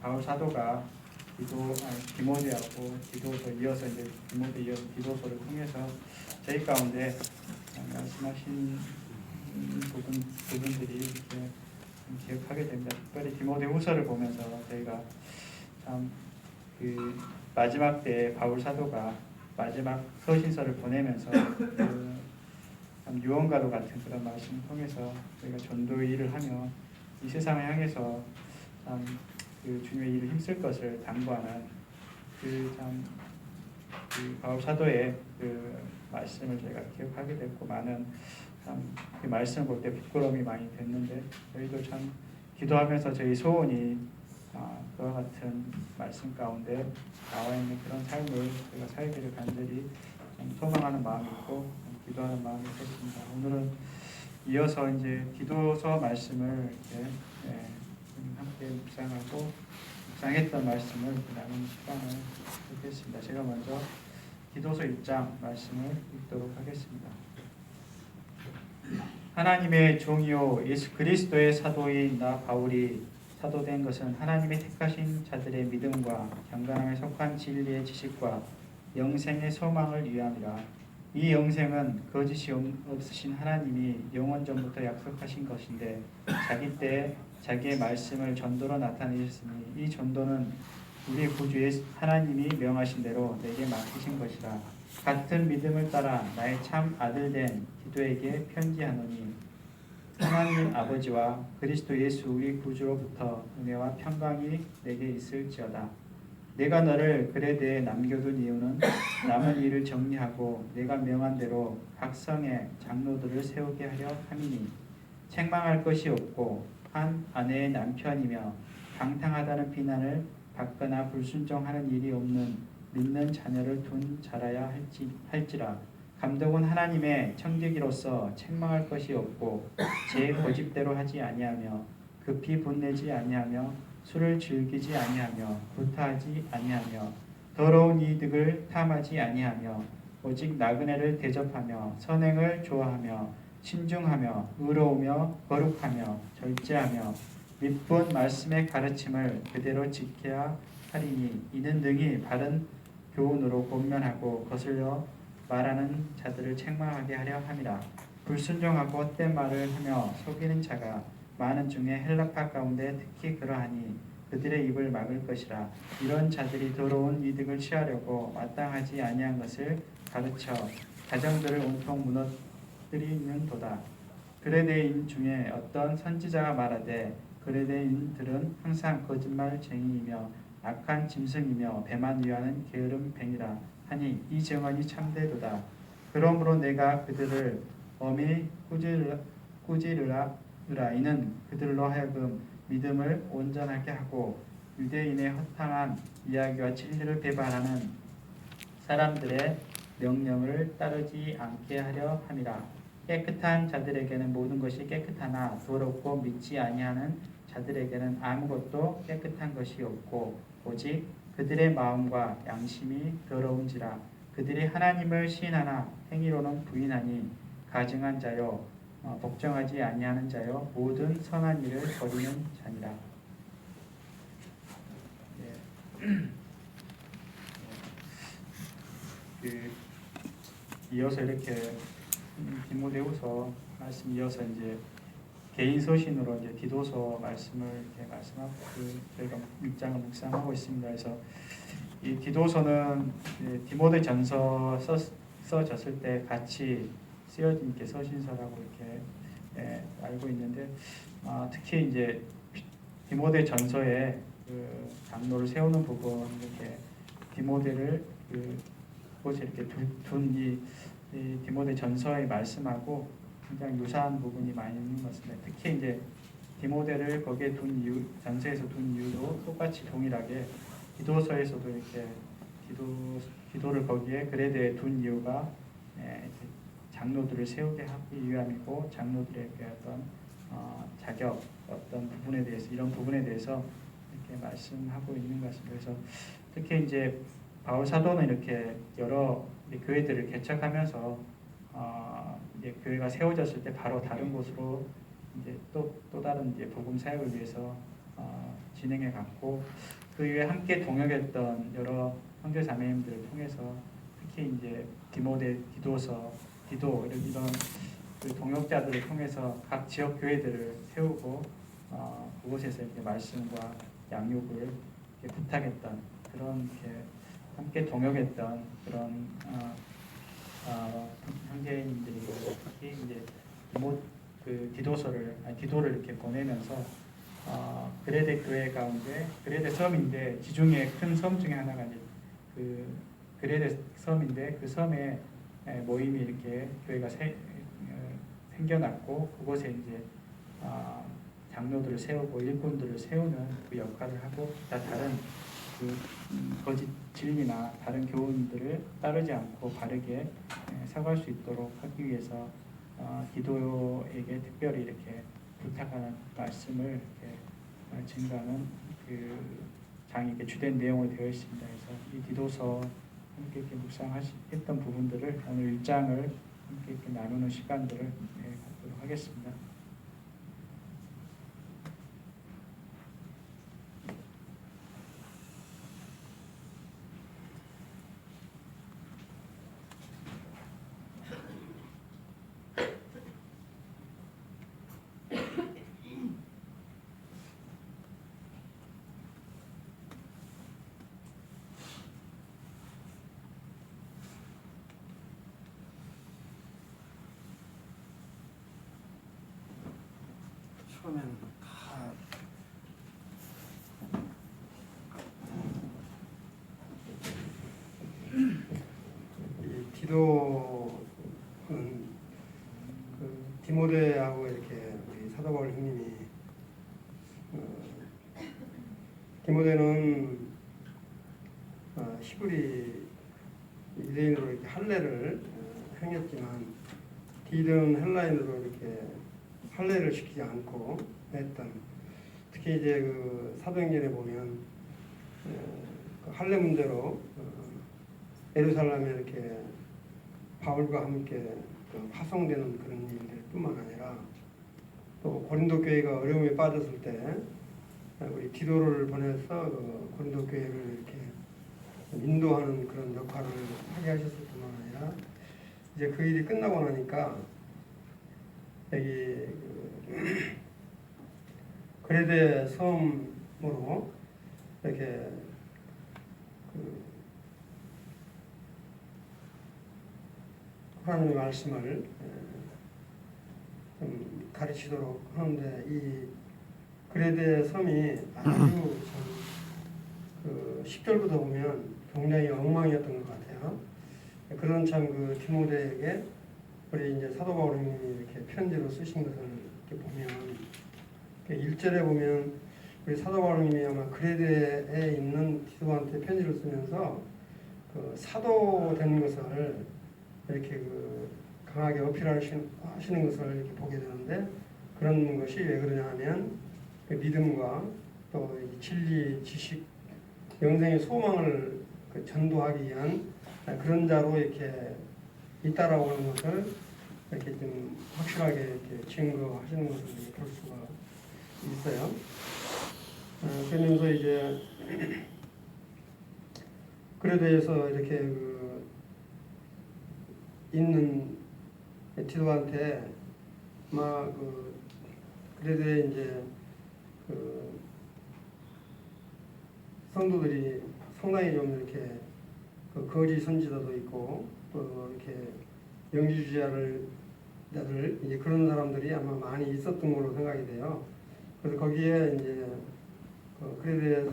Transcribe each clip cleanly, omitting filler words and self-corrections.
바울 사도가 디모데하고 디도서 이어서 이제 디모데 이어서 디도서를 통해서 저희 가운데 말씀하신 부분들이 이렇게 기억하게 됩니다. 특별히 디모데후서를 보면서 저희가 참 그 마지막 때 바울 사도가 마지막 서신서를 보내면서 참 유언가로 같은 그런 말씀을 통해서 저희가 전도의 일을 하며 이 세상을 향해서 참 그 주님의 일을 힘쓸 것을 당부하는 그 바울 사도의 그 말씀을 저희가 기억하게 됐고, 많은 참 그 말씀을 볼 때 부끄러움이 많이 됐는데, 저희도 참 기도하면서 저희 소원이 그와 같은 말씀 가운데 나와 있는 그런 삶을 저희가 살기를 간절히 소망하는 마음이 있고 기도하는 마음이 있었습니다. 오늘은 이어서 이제 디도서 말씀을 이렇게 함께 묵상했던 말씀을 나누는 시간을 갖겠습니다. 제가 먼저 디도서 1장 말씀을 읽도록 하겠습니다. 하나님의 종이요 예수 그리스도의 사도인 나 바울이 사도된 것은 하나님의 택하신 자들의 믿음과 경건함에 속한 진리의 지식과 영생의 소망을 위함이라. 이 영생은 거짓이 없으신 하나님이 영원 전부터 약속하신 것인데 자기 때에 자기의 말씀을 전도로 나타내셨으니 이 전도는 우리 구주의 하나님이 명하신 대로 내게 맡기신 것이라. 같은 믿음을 따라 나의 참 아들된 디도에게 편지하노니 하나님 아버지와 그리스도 예수 우리 구주로부터 은혜와 평강이 내게 있을지어다. 내가 너를 그레데에 남겨둔 이유는 남은 일을 정리하고 내가 명한 대로 각 성에 장로들을 세우게 하려 함이니 책망할 것이 없고 한 아내의 남편이며 방탕하다는 비난을 받거나 불순종하는 일이 없는 믿는 자녀를 둔 자라야 할지라. 감독은 하나님의 청지기로서 책망할 것이 없고 제 고집대로 하지 아니하며 급히 분내지 아니하며 술을 즐기지 아니하며 구타하지 아니하며 더러운 이득을 탐하지 아니하며 오직 나그네를 대접하며 선행을 좋아하며 신중하며 의로우며 거룩하며 절제하며 믿본 말씀의 가르침을 그대로 지켜야 하리니 이는 능히 바른 교훈으로 권면하고 거슬려 말하는 자들을 책망하게 하려 함이라. 불순종하고 헛된 말을 하며 속이는 자가 많은 중에 헬라파 가운데 특히 그러하니 그들의 입을 막을 것이라. 이런 자들이 더러운 이득을 취하려고 마땅하지 아니한 것을 가르쳐 가정들을 온통 무너뜨리는도다. 그레데인 중에 어떤 선지자가 말하되 그레데인들은 항상 거짓말쟁이이며 악한 짐승이며 배만 위하는 게으름 뱅이라 하니 이 증언이 참되도다. 그러므로 내가 그들을 엄히 꾸지르라. 이는 그들로 하여금 믿음을 온전하게 하고 유대인의 허탕한 이야기와 진리를 배반하는 사람들의 명령을 따르지 않게 하려 함이라. 깨끗한 자들에게는 모든 것이 깨끗하나 더럽고 믿지 아니하는 자들에게는 아무것도 깨끗한 것이 없고 오직 그들의 마음과 양심이 더러운지라. 그들이 하나님을 시인하나 행위로는 부인하니 가증한 자요 복종하지 아니하는 자요 모든 선한 일을 버리는 자니라. 이어서 이렇게 디모데후서 말씀 이어서 이제 개인 서신으로 이제 디도서 말씀을 이렇게 말씀하고 저희가 입장을 묵상하고 있습니다. 그래서 이 디도서는 디모데전서 써졌을 때 같이 쓰여진 이렇게 서신서라고 이렇게 알고 있는데 특히 이제 디모데전서에 그 장로를 세우는 부분 이렇게 디모데를 그곳에 이렇게 둔 이 디모데전서의 말씀하고 굉장히 유사한 부분이 많이 있는 것 같습니다. 특히 이제 디모데를 거기에 둔 이유, 전서에서 둔 이유도 똑같이 동일하게 디도서에서도 이렇게 디도를 거기에 그레데에 둔 이유가 장로들을 세우게 하기 위함이고 장로들에게 어떤 자격 어떤 부분에 대해서 이런 부분에 대해서 이렇게 말씀하고 있는 것 같습니다. 그래서 특히 이제 바울 사도는 이렇게 여러 교회들을 개척하면서 이제 교회가 세워졌을 때 바로 다른 곳으로 이제 또 다른 이제 복음 사역을 위해서 진행해 갔고 그 이후에 함께 동역했던 여러 형제 자매님들을 통해서 특히 이제 디모데, 디도서, 디도 이런 그 동역자들을 통해서 각 지역 교회들을 세우고 그곳에서 이렇게 말씀과 양육을 이렇게 부탁했던 그런 이렇게 함께 동역했던 그런 형제님들이 특히 이제 디도를 이렇게 보내면서 그레데 교회 가운데 그레데 섬인데 지중해 큰 섬 중에 하나가 이제 그 그레데 섬인데 그 섬에 모임이 이렇게 교회가 생겨났고 그곳에 이제 장로들을 세우고 일꾼들을 세우는 그 역할을 하고 기타 다른 그 거짓 진리나 다른 교훈들을 따르지 않고 바르게 사고할 수 있도록 하기 위해서 디도에게 특별히 이렇게 부탁하는 말씀을 이렇게 증가하는 그 장이 이렇게 주된 내용으로 되어 있습니다. 그래서 이 디도서 함께 이렇게 묵상했던 부분들을 오늘 1장을 함께 이렇게 나누는 시간들을 갖도록 하겠습니다. 처음에는 이 디도는 그 디모데하고 이렇게 우리 사도 바울 형님이 디모데는 히브리 유대인으로 이렇게 할례를 행했지만 디도는 헬라인으로 이렇게 할례를 시키지 않고 했던, 특히 이제 그 사도행전에 보면 그 할례 문제로 예루살렘에 이렇게 바울과 함께 그 파송되는 그런 일들뿐만 아니라 또 고린도 교회가 어려움에 빠졌을 때 우리 디도를 보내서 그 고린도 교회를 이렇게 인도하는 그런 역할을 하게 하셨을 뿐만 아니라 이제 그 일이 끝나고 나니까 여기 그레데 섬으로 이렇게 하나님의 말씀을 좀 가르치도록 하는데 이 그레데 섬이 아주 그 10절부터 보면 굉장히 엉망이었던 것 같아요. 그런 참 그 디모데에게 우리 이제 사도 바울님이 이렇게 편지로 쓰신 것을 이렇게 보면 1절에 보면 우리 사도 바울님이 아마 그레데에 있는 디도한테 편지를 쓰면서 그 사도 된 것을 이렇게 그 강하게 어필하시는 것을 이렇게 보게 되는데, 그런 것이 왜 그러냐 하면 그 믿음과 또 진리, 지식, 영생의 소망을 그 전도하기 위한 그런 자로 이렇게 있다라고 하는 것을 이렇게 좀 확실하게 이렇게 증거하시는 것을 볼 수가 있어요. 그러면서 이제 그에 대해서 이렇게 그 있는 디도한테 막 그에 대해 이제 그 성도들이 상당히 좀 이렇게 그 거짓 선지자도 있고 또 이렇게 영지주의자들 이제 그런 사람들이 아마 많이 있었던 걸로 생각이 돼요. 그래서 거기에 이제 그레데에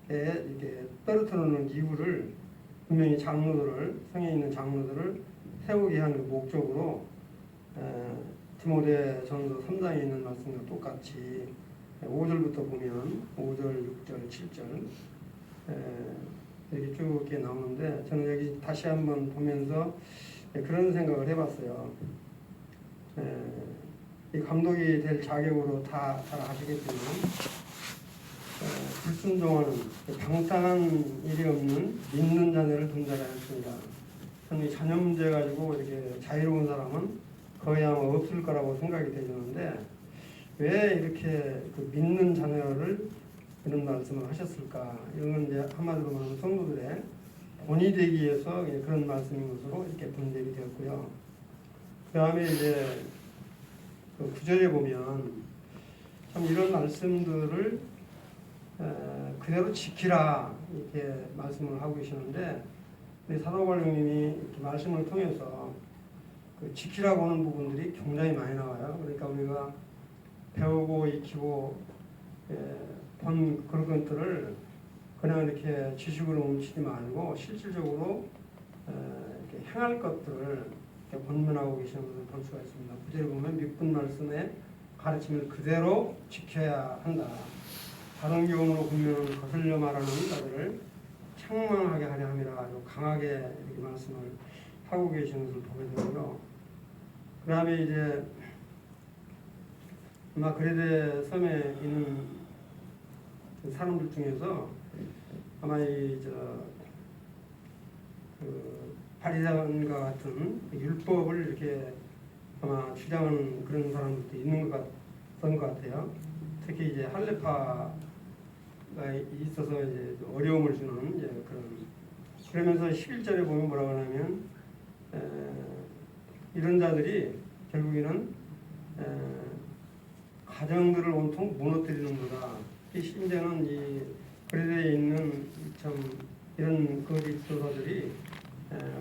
이렇게 떨어뜨리는 이유를 분명히 성에 있는 장로들을 세우게 하는 목적으로 디모데전서 3장에 있는 말씀과 똑같이 5절부터 보면 5절, 6절, 7절 여기 쭉 이렇게 나오는데, 저는 여기 다시 한번 보면서 그런 생각을 해봤어요. 이 감독이 될 자격으로 다 잘 아시겠지만 불순종하는 방탕한 일이 없는 믿는 자녀를 둔 자가 있습니다. 저는 이 자녀 문제 가지고 이렇게 자유로운 사람은 거의 아마 없을 거라고 생각이 되는데, 왜 이렇게 그 믿는 자녀를 이런 말씀을 하셨을까? 이런 건 이제 한마디로 말하면 성도들의 본이 되기 위해서 그런 말씀인 것으로 이렇게 분별이 되었고요. 그 다음에 이제 그 9절에 보면 참 이런 말씀들을 그대로 지키라 이렇게 말씀을 하고 계시는데 우리 사도바울님이 이렇게 말씀을 통해서 그 지키라고 하는 부분들이 굉장히 많이 나와요. 그러니까 우리가 배우고 익히고 본 그런 것들을 그냥 이렇게 지식으로 훔치지 말고 실질적으로 이렇게 행할 것들을 이렇게 권면하고 계시는 것을 볼 수가 있습니다. 구절에 보면 믿은 말씀의 가르침을 그대로 지켜야 한다. 다른 교훈으로 분명히 거슬려 말하는 자들을 책망하게 하려 함이라 아주 강하게 이렇게 말씀을 하고 계시는 것을 보게 되고요. 그 다음에 이제 아마 그레데 섬에 있는 사람들 중에서 아마 바리새인과 같은 율법을 이렇게 아마 주장하는 그런 사람들도 있는 것 같아요. 특히 이제 할레파가 있어서 이제 어려움을 주는 이제 그러면서 11절에 보면 뭐라고 하냐면 이런 자들이 결국에는 가정들을 온통 무너뜨리는 거다. 심지어는 이 그레데에 있는 참 이런 거짓교사들이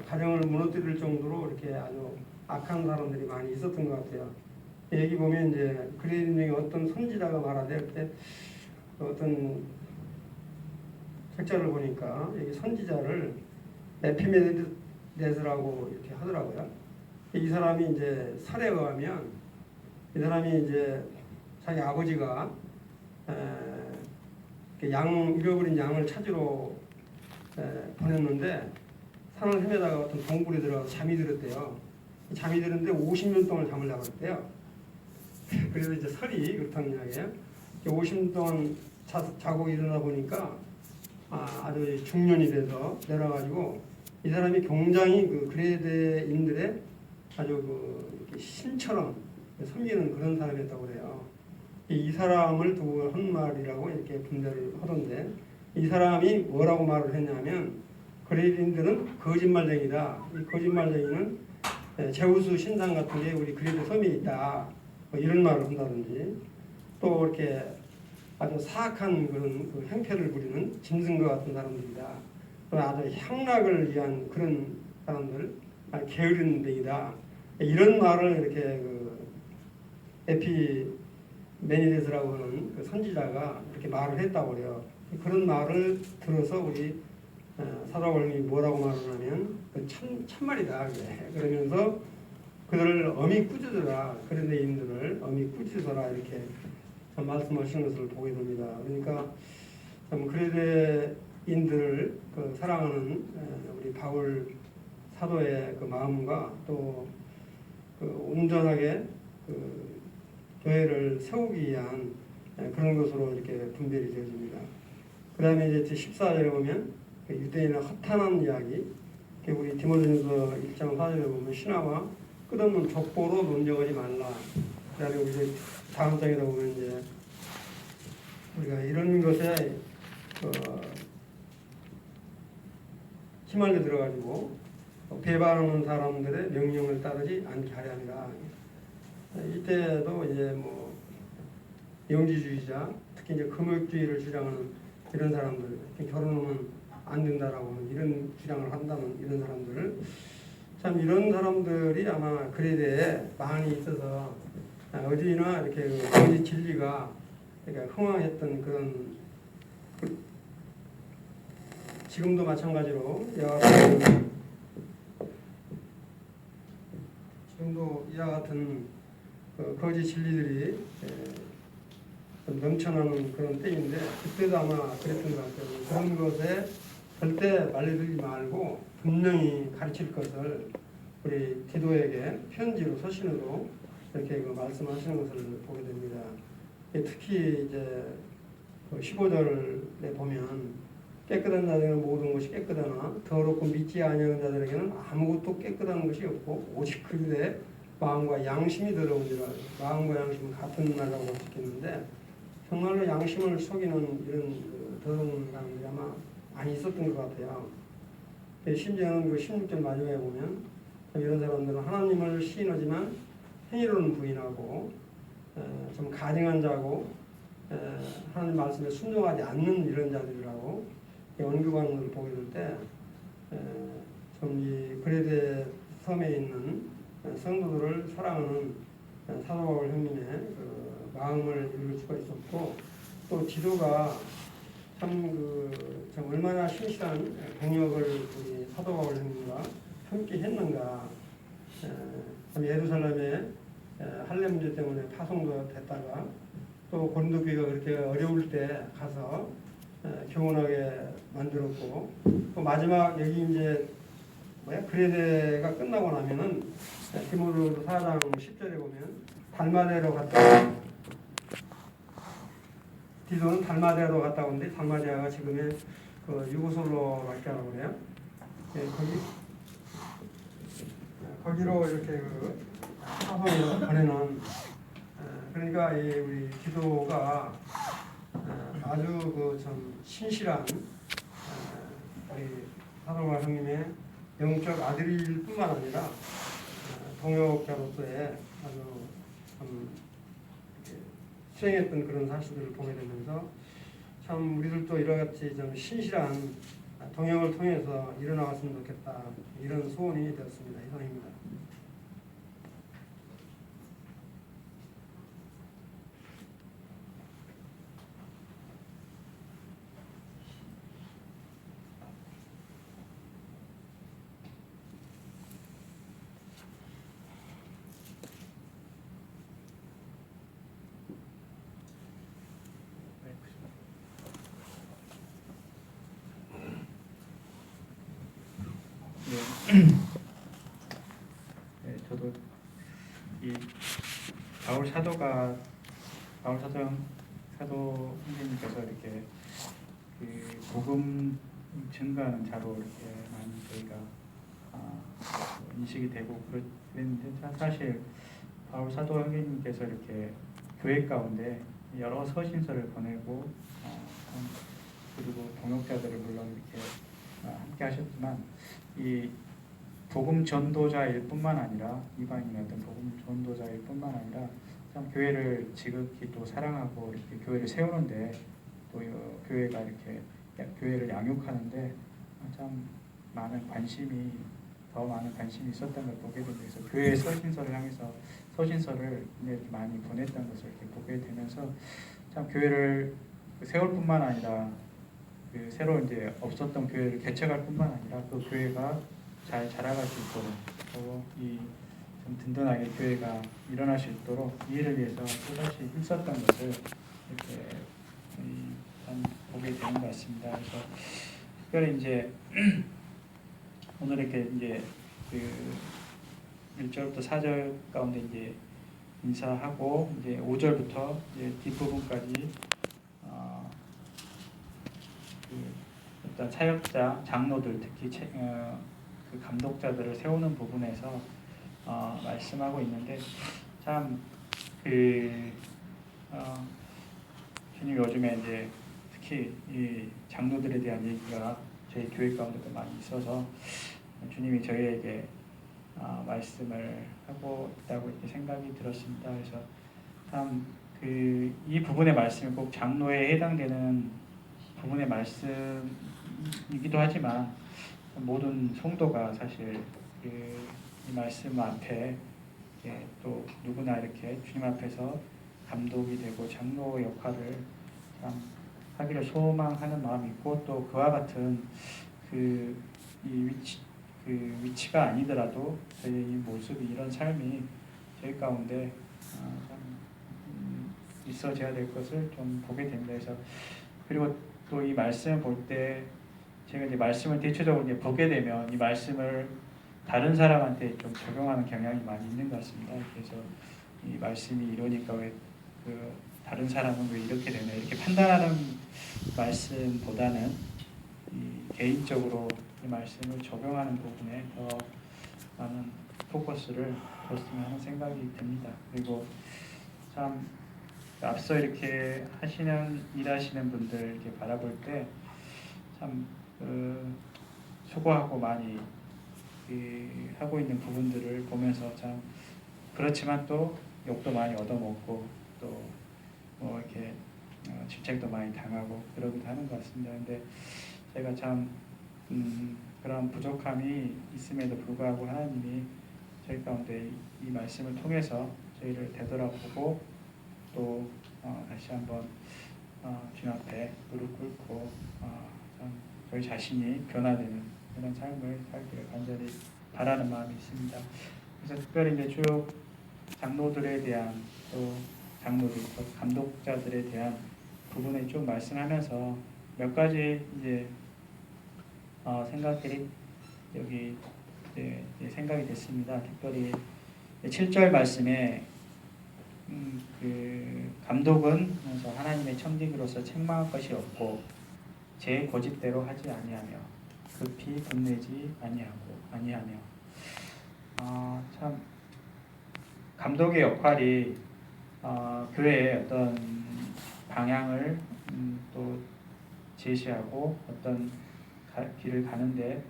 가정을 무너뜨릴 정도로 이렇게 아주 악한 사람들이 많이 있었던 것 같아요. 여기 보면 이제 그레데 중에 어떤 선지자가 말하되 그때 어떤 책자를 보니까 여기 선지자를 에피메네데스라고 이렇게 하더라고요. 이 사람이 이제 설에 의하면 이 사람이 이제 자기 아버지가 잃어버린 양을 찾으러 보냈는데 산을 헤매다가 어떤 동굴에 들어가서 잠이 들었대요. 잠이 들었는데 50년 동안 잠을 자고 있대요. 그래서 이제 설이 그렇다는 이야기예요. 50년 동안 자고 일어나 보니까 아주 중년이 돼서 내려가지고 이 사람이 굉장히 그 그레데인들의 아주 신처럼 섬기는 그런 사람이었다고 그래요. 이 사람을 두고 한 말이라고 이렇게 분별을 하던데 이 사람이 뭐라고 말을 했냐면 그레데인들은 거짓말쟁이다. 이 거짓말쟁이는 제우스 신상 같은 게 우리 그레데 섬에 있다. 뭐 이런 말을 한다든지 또 이렇게 아주 사악한 그런 그 행패를 부리는 짐승과 같은 사람들이다. 아주 향락을 위한 그런 사람들, 게으른 뱅이다. 이런 말을 이렇게 그 에피메니데스라고 하는 그 선지자가 이렇게 말을 했다고 그래요. 그런 말을 들어서 우리 사도바울이 뭐라고 말하냐면 참말이다. 그러면서 그들을 엄히 꾸짖어라. 그레데인들을 엄히 꾸짖어라 이렇게 말씀하시는 것을 보게 됩니다. 그러니까 그레데인들을 그 사랑하는 우리 바울 사도의 그 마음과 또 그 온전하게 그 교회를 세우기 위한 그런 것으로 이렇게 분별이 되어집니다. 그 다음에 이제 14절에 보면 유대인의 허탄한 이야기, 우리 디모데전서 1장 4절에 보면 신하와 끝없는 족보로 논쟁하지 말라. 그 다음에 우리 다음 장에 보면 이제 우리가 이런 것에 휘말려 들어가지고 배반하는 사람들의 명령을 따르지 않게 하려 합니다. 이때도 이제 뭐 영지주의자, 특히 이제 금욕주의를 주장하는 이런 사람들, 결혼하면 안 된다라고 하는 이런 주장을 한다는 이런 사람들, 참 이런 사람들이 아마 그레데에 많이 있어서 어디나 이렇게 거짓 진리가 그러니까 흥황했던 그런 지금도 마찬가지로 지금도 이와 같은 거짓 진리들이 넘쳐나는 그런 때인데 그때도 아마 그랬던 것 같아요. 그런 것에 절대 말려들지 말고 분명히 가르칠 것을 우리 디도에게 편지로 서신으로 이렇게 말씀하시는 것을 보게 됩니다. 특히 이제 15절에 보면 깨끗한 자들에게는 모든 것이 깨끗하나 더럽고 믿지 아니하는 자들에게는 아무것도 깨끗한 것이 없고 오직 그들의 마음과 양심이 더러운지라. 마음과 양심은 같은 말이라고 적혔는데 정말로 양심을 속이는 이런 더러운 사람들이 아마 많이 있었던 것 같아요. 심지어는 그 16절 마지막에 보면 이런 사람들은 하나님을 시인하지만 행위로는 부인하고 좀 가증한 자고 하나님 말씀에 순종하지 않는 이런 자들이라고 언급하는 걸 보게 될 때 좀 이 그레데 섬에 있는 성도들을 사랑하는 사도 바울 형님의 그 마음을 읽을 수가 있었고 또 지도가 참 얼마나 신실한 동역을 우리 사도 바울 형님과 함께 했는가. 참 예루살렘에 할례 문제 때문에 파송도 됐다가 또 고린도 교회가 그렇게 어려울 때 가서 교훈하게 만들었고 또 마지막 여기 이제 그레데가 끝나고 나면은 디모데후서 4장 10절에 보면 달마데로 갔다 디도는 달마데로 갔다 오는데 달마데아가 지금의 그 유고슬로바키아라고 그래요. 거기로 이렇게 그 사선으로 보내는 그러니까 이 우리 디도가 아주 그 참 신실한 우리 사도바 형님의 영적 아들일 뿐만 아니라 동역자로서의 아주 참 수행했던 그런 사실들을 보게 되면서 참 우리들도 이러같이 좀 신실한 동역을 통해서 일어나왔으면 좋겠다 이런 소원이 되었습니다. 이상입니다. 네, 저도 이 바울 사도 선생님께서 이렇게 그 복음 증거하는 자로 이렇게 많이 저희가 인식이 되고 그랬는데 사실 바울 사도 선생님께서 이렇게 교회 가운데 여러 서신서를 보내고 그리고 동역자들을 물론 이렇게 함께 하셨지만 이 복음 전도자일 뿐만 아니라 이방인의 어떤 복음 전도자일 뿐만 아니라 참 교회를 지극히 또 사랑하고 이렇게 교회를 세우는데 또 교회가 이렇게 교회를 양육하는데 참 더 많은 관심이 있었던 걸 보게 되면서 교회의 서신서를 향해서 서신서를 이렇게 많이 보냈던 것을 이렇게 보게 되면서 참 교회를 세울 뿐만 아니라 그 새로 이제 없었던 교회를 개척할 뿐만 아니라 그 교회가 잘 자라갈 수 있도록 또 이 좀 든든하게 교회가 일어날 수 있도록 이 일을 위해서 또다시 힘썼던 것을 이렇게 참 보게 되는 것 같습니다. 그래서 특별히 이제 오늘 이렇게 이제 그 1절부터 4절 가운데 이제 인사하고 이제 5절부터 이제 뒷부분까지 어떤 사역자, 장로들 특히 그 감독자들을 세우는 부분에서 말씀하고 있는데 참 주님 요즘에 이제 특히 이 장로들에 대한 얘기가 저희 교회 가운데도 많이 있어서 주님이 저희에게 말씀을 하고 있다고 이렇게 생각이 들었습니다. 그래서 참 이 부분의 말씀이 꼭 장로에 해당되는 부분의 말씀이기도 하지만 모든 성도가 사실 이 말씀 앞에 또 누구나 이렇게 주님 앞에서 감독이 되고 장로 역할을 참 하기를 소망하는 마음이 있고 또 그와 같은 이 위치가 아니더라도 저희의 이 모습이 이런 삶이 저희 가운데 참 있어져야 될 것을 좀 보게 됩니다. 그래서 그리고 또 이 말씀을 볼 때 제가 이제 말씀을 대체적으로 이제 보게 되면 이 말씀을 다른 사람한테 좀 적용하는 경향이 많이 있는 것 같습니다. 그래서 이 말씀이 이러니까 왜 다른 사람은 왜 이렇게 되나 이렇게 판단하는 말씀보다는 이 개인적으로 이 말씀을 적용하는 부분에 더 많은 포커스를 뒀으면 하는 생각이 듭니다. 그리고 참 앞서 이렇게 일하시는 분들 이렇게 바라볼 때 참 수고하고 많이 하고 있는 부분들을 보면서 참 그렇지만 또 욕도 많이 얻어먹고 또 뭐 이렇게 질책도 많이 당하고 그러기도 하는 것 같습니다. 근데 제가 참 그런 부족함이 있음에도 불구하고 하나님이 저희 가운데 이 말씀을 통해서 저희를 되돌아보고 또 다시 한번 주님 앞에 무릎 꿇고 참 저희 자신이 변화되는 그런 삶을 살기를 간절히 바라는 마음이 있습니다. 그래서 특별히 이제 쭉 장로들에 대한 또 장로들, 또 감독자들에 대한 부분에 쭉 말씀하면서 몇 가지 이제 생각들이 여기 이제 생각이 됐습니다. 특별히 7절 말씀에 그 감독은 그래서 하나님의 청지기로서 책망할 것이 없고 제 고집대로 하지 아니하며 급히 분내지 아니하며 참 감독의 역할이 교회의 어떤 방향을 또 제시하고 어떤 길을 가는데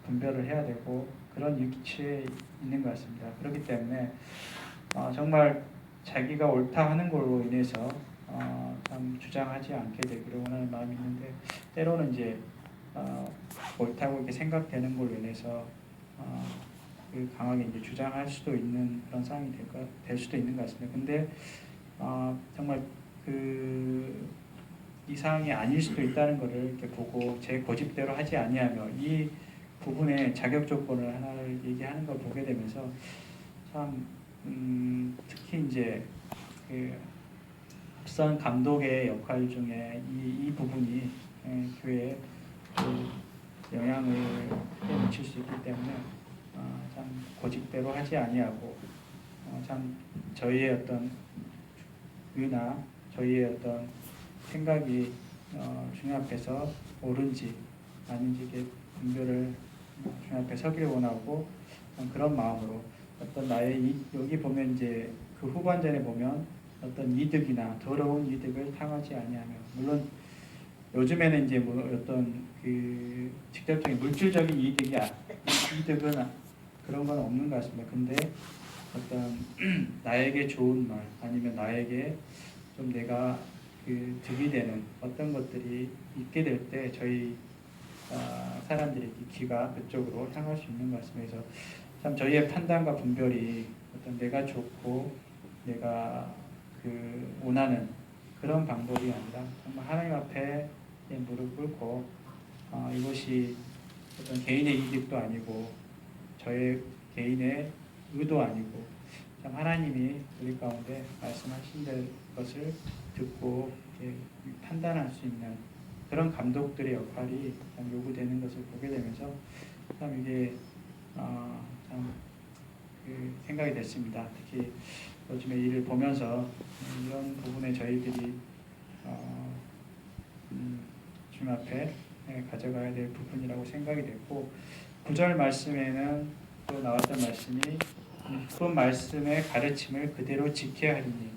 분별을 해야 되고 그런 위치에 있는 것 같습니다. 그렇기 때문에 정말 자기가 옳다 하는 걸로 인해서 참 주장하지 않게 되기를 원하는 마음이 있는데 때로는 이제 옳다고 이렇게 생각되는 걸로 인해서 그 강하게 이제 주장할 수도 있는 그런 상황이 될 수도 있는 것 같습니다. 근데 정말 이 상황이 아닐 수도 있다는 것을 이렇게 보고 제 고집대로 하지 아니하며 이 부분의 자격 조건을 하나를 얘기하는 걸 보게 되면서 참 특히 이제 그 앞선 감독의 역할 중에 이 부분이 교회에 영향을 크게 미칠 수 있기 때문에 참 고집대로 하지 아니하고 참 저희의 어떤 의나 저희의 어떤 생각이 주님 앞에서 옳은지 아닌지 이렇게 분별을 주님 앞에 서기를 원하고 그런 마음으로 어떤 여기 보면 이제 그 후반전에 보면 어떤 이득이나 더러운 이득을 탕하지 아니하며 물론 요즘에는 이제 뭐 어떤 그 직접적인 물질적인 이득은 그런 건 없는 것 같습니다. 근데 어떤 나에게 좋은 말 아니면 나에게 좀 내가 그 득이 되는 어떤 것들이 있게 될 때 저희 사람들이 귀가 그쪽으로 향할 수 있는 것 같습니다. 그래서 참 저희의 판단과 분별이 어떤 내가 좋고 내가 그 원하는 그런 방법이 아니라 정말 하나님 앞에 무릎 꿇고 이것이 어떤 개인의 이득도 아니고 저의 개인의 의도 아니고 참 하나님이 우리 가운데 말씀하신 것을 듣고 판단할 수 있는 그런 감독들의 역할이 참 요구되는 것을 보게 되면서 참 이게 그 생각이 됐습니다. 특히 요즘에 일을 보면서 이런 부분에 저희들이 주님 앞에 가져가야 될 부분이라고 생각이 됐고 9절 말씀에는 또 나왔던 말씀이 그 말씀의 가르침을 그대로 지켜야 하리니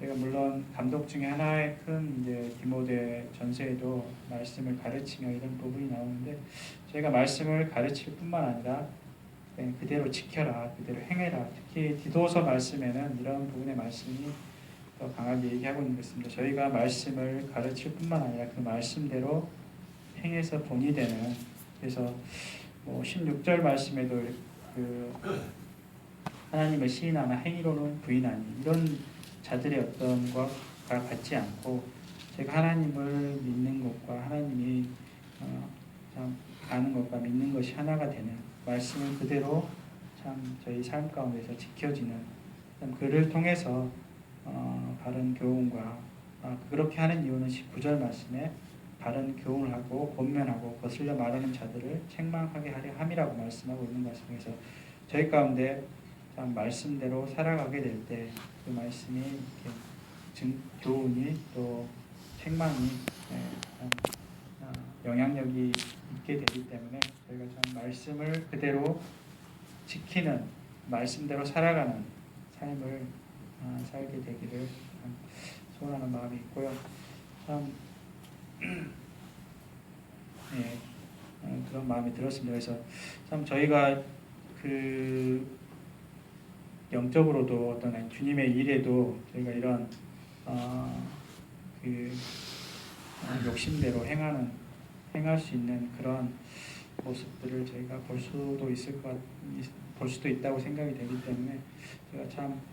제가 물론 감독 중에 하나의 큰 이제 디모데 전서에도 말씀을 가르치며 이런 부분이 나오는데 저희가 말씀을 가르칠 뿐만 아니라 그대로 지켜라, 그대로 행해라. 특히 디도서 말씀에는 이런 부분의 말씀이 더 강하게 얘기하고 있는 것입니다. 저희가 말씀을 가르칠 뿐만 아니라 그 말씀대로 행해서 본이 되는 그래서 뭐 16절 말씀에도 그 하나님을 시인하나 행위로는 부인하니 이런 자들의 어떤 것과 같지 않고 제가 하나님을 믿는 것과 하나님이 참 아는 것과 믿는 것이 하나가 되는 말씀을 그대로 참 저희 삶 가운데서 지켜지는 그를 통해서 바른 교훈과 그렇게 하는 이유는 19절 말씀에 바른 교훈을 하고 권면하고 거슬려 말하는 자들을 책망하게 하려 함이라고 말씀하고 있는 것 같습니다. 그래서 저희 가운데 참 말씀대로 살아가게 될 때 그 말씀이 이렇게 교훈이 또 책망이 영향력이 있게 되기 때문에 저희가 참 말씀을 그대로 지키는 말씀대로 살아가는 삶을 살게 되기를 소원하는 마음이 있고요. 참 예, 그런 마음이 들었습니다. 그래서 참 저희가 그 영적으로도 어떤 주님의 일에도 저희가 이런 그 욕심대로 행할 수 있는 그런 모습들을 저희가 볼 수도 있다고 생각이 되기 때문에 제가 참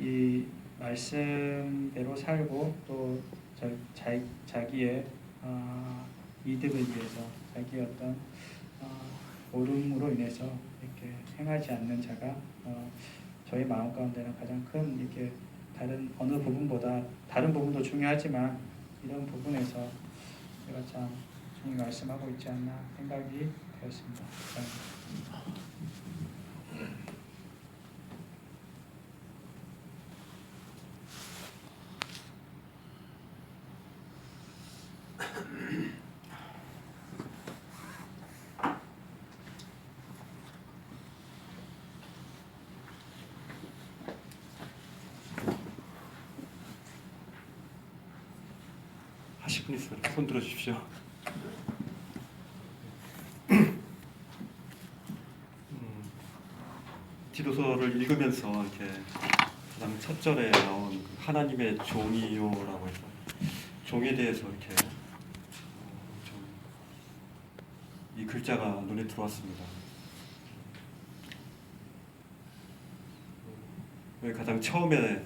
이 말씀대로 살고 또 자기의 이득을 위해서 자기의 어떤 옳음으로 인해서 이렇게 행하지 않는 자가 저희 마음 가운데는 가장 큰 이렇게 다른 어느 부분보다 다른 부분도 중요하지만 이런 부분에서 제가 참 주님이 말씀하고 있지 않나 생각이 되었습니다. 감사합니다. 하실 분 있으면 손 들어주십시오. 디도서를 읽으면서 이렇게 가장 첫 절에 나온 하나님의 종이요라고 해서 종에 대해서 이렇게 좀 이 글자가 눈에 들어왔습니다. 왜 가장 처음에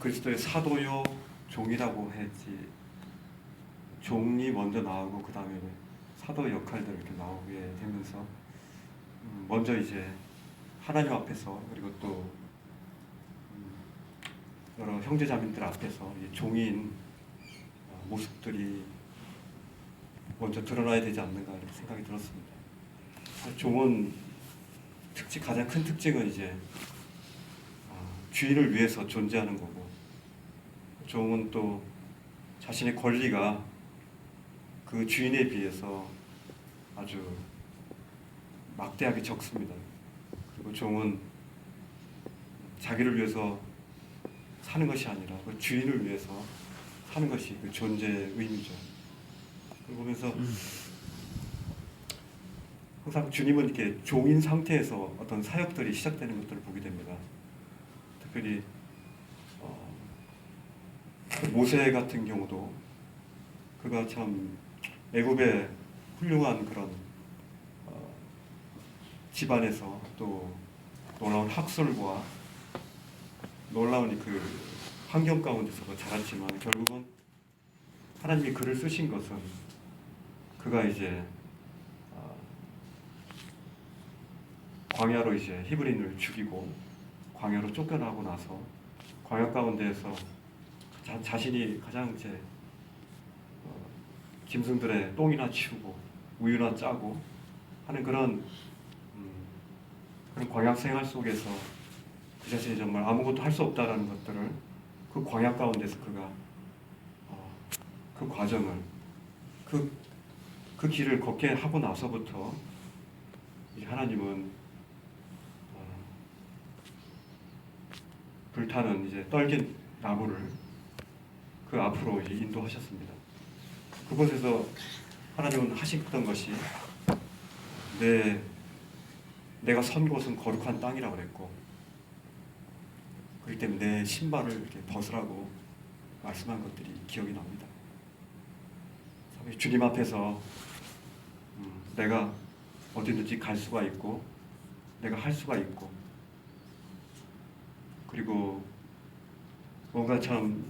그리스도의 사도요 종이라고 했지 종이 먼저 나오고 그 다음에 사도 역할들 이렇게 나오게 되면서 먼저 이제 하나님 앞에서 그리고 또 여러 형제자매들 앞에서 종인 모습들이 먼저 드러나야 되지 않는가 이렇게 생각이 들었습니다. 종은 가장 큰 특징은 이제 주인을 위해서 존재하는 거고 종은 또 자신의 권리가 그 주인에 비해서 아주 막대하게 적습니다. 그리고 종은 자기를 위해서 사는 것이 아니라 그 주인을 위해서 사는 것이 그 존재의 의미죠. 그걸 보면서 항상 주님은 이렇게 종인 상태에서 어떤 사역들이 시작되는 것들을 보게 됩니다. 특별히 모세 같은 경우도 그가 참 애굽의 훌륭한 그런 집안에서 또 놀라운 학설과 놀라운 그 환경 가운데서 자랐지만 결국은 하나님이 그를 쓰신 것은 그가 이제 광야로 이제 히브리인을 죽이고 광야로 쫓겨나고 나서 광야 가운데에서 자신이 가장 이제 짐승들의 똥이나 치우고 우유나 짜고 하는 그런 광야 생활 속에서 그 자신이 정말 아무것도 할 수 없다라는 것들을 그 광야 가운데서 그가 그 과정을 그 길을 걷게 하고 나서부터 하나님은 불타는 이제 떨긴 나무를 그 앞으로 이제 인도하셨습니다. 그곳에서 하나님은 하셨던 것이 내가 선 곳은 거룩한 땅이라고 그랬고 그렇기 때문에 내 신발을 이렇게 벗으라고 말씀한 것들이 기억이 납니다. 주님 앞에서 내가 어디든지 갈 수가 있고 내가 할 수가 있고 그리고 뭔가 참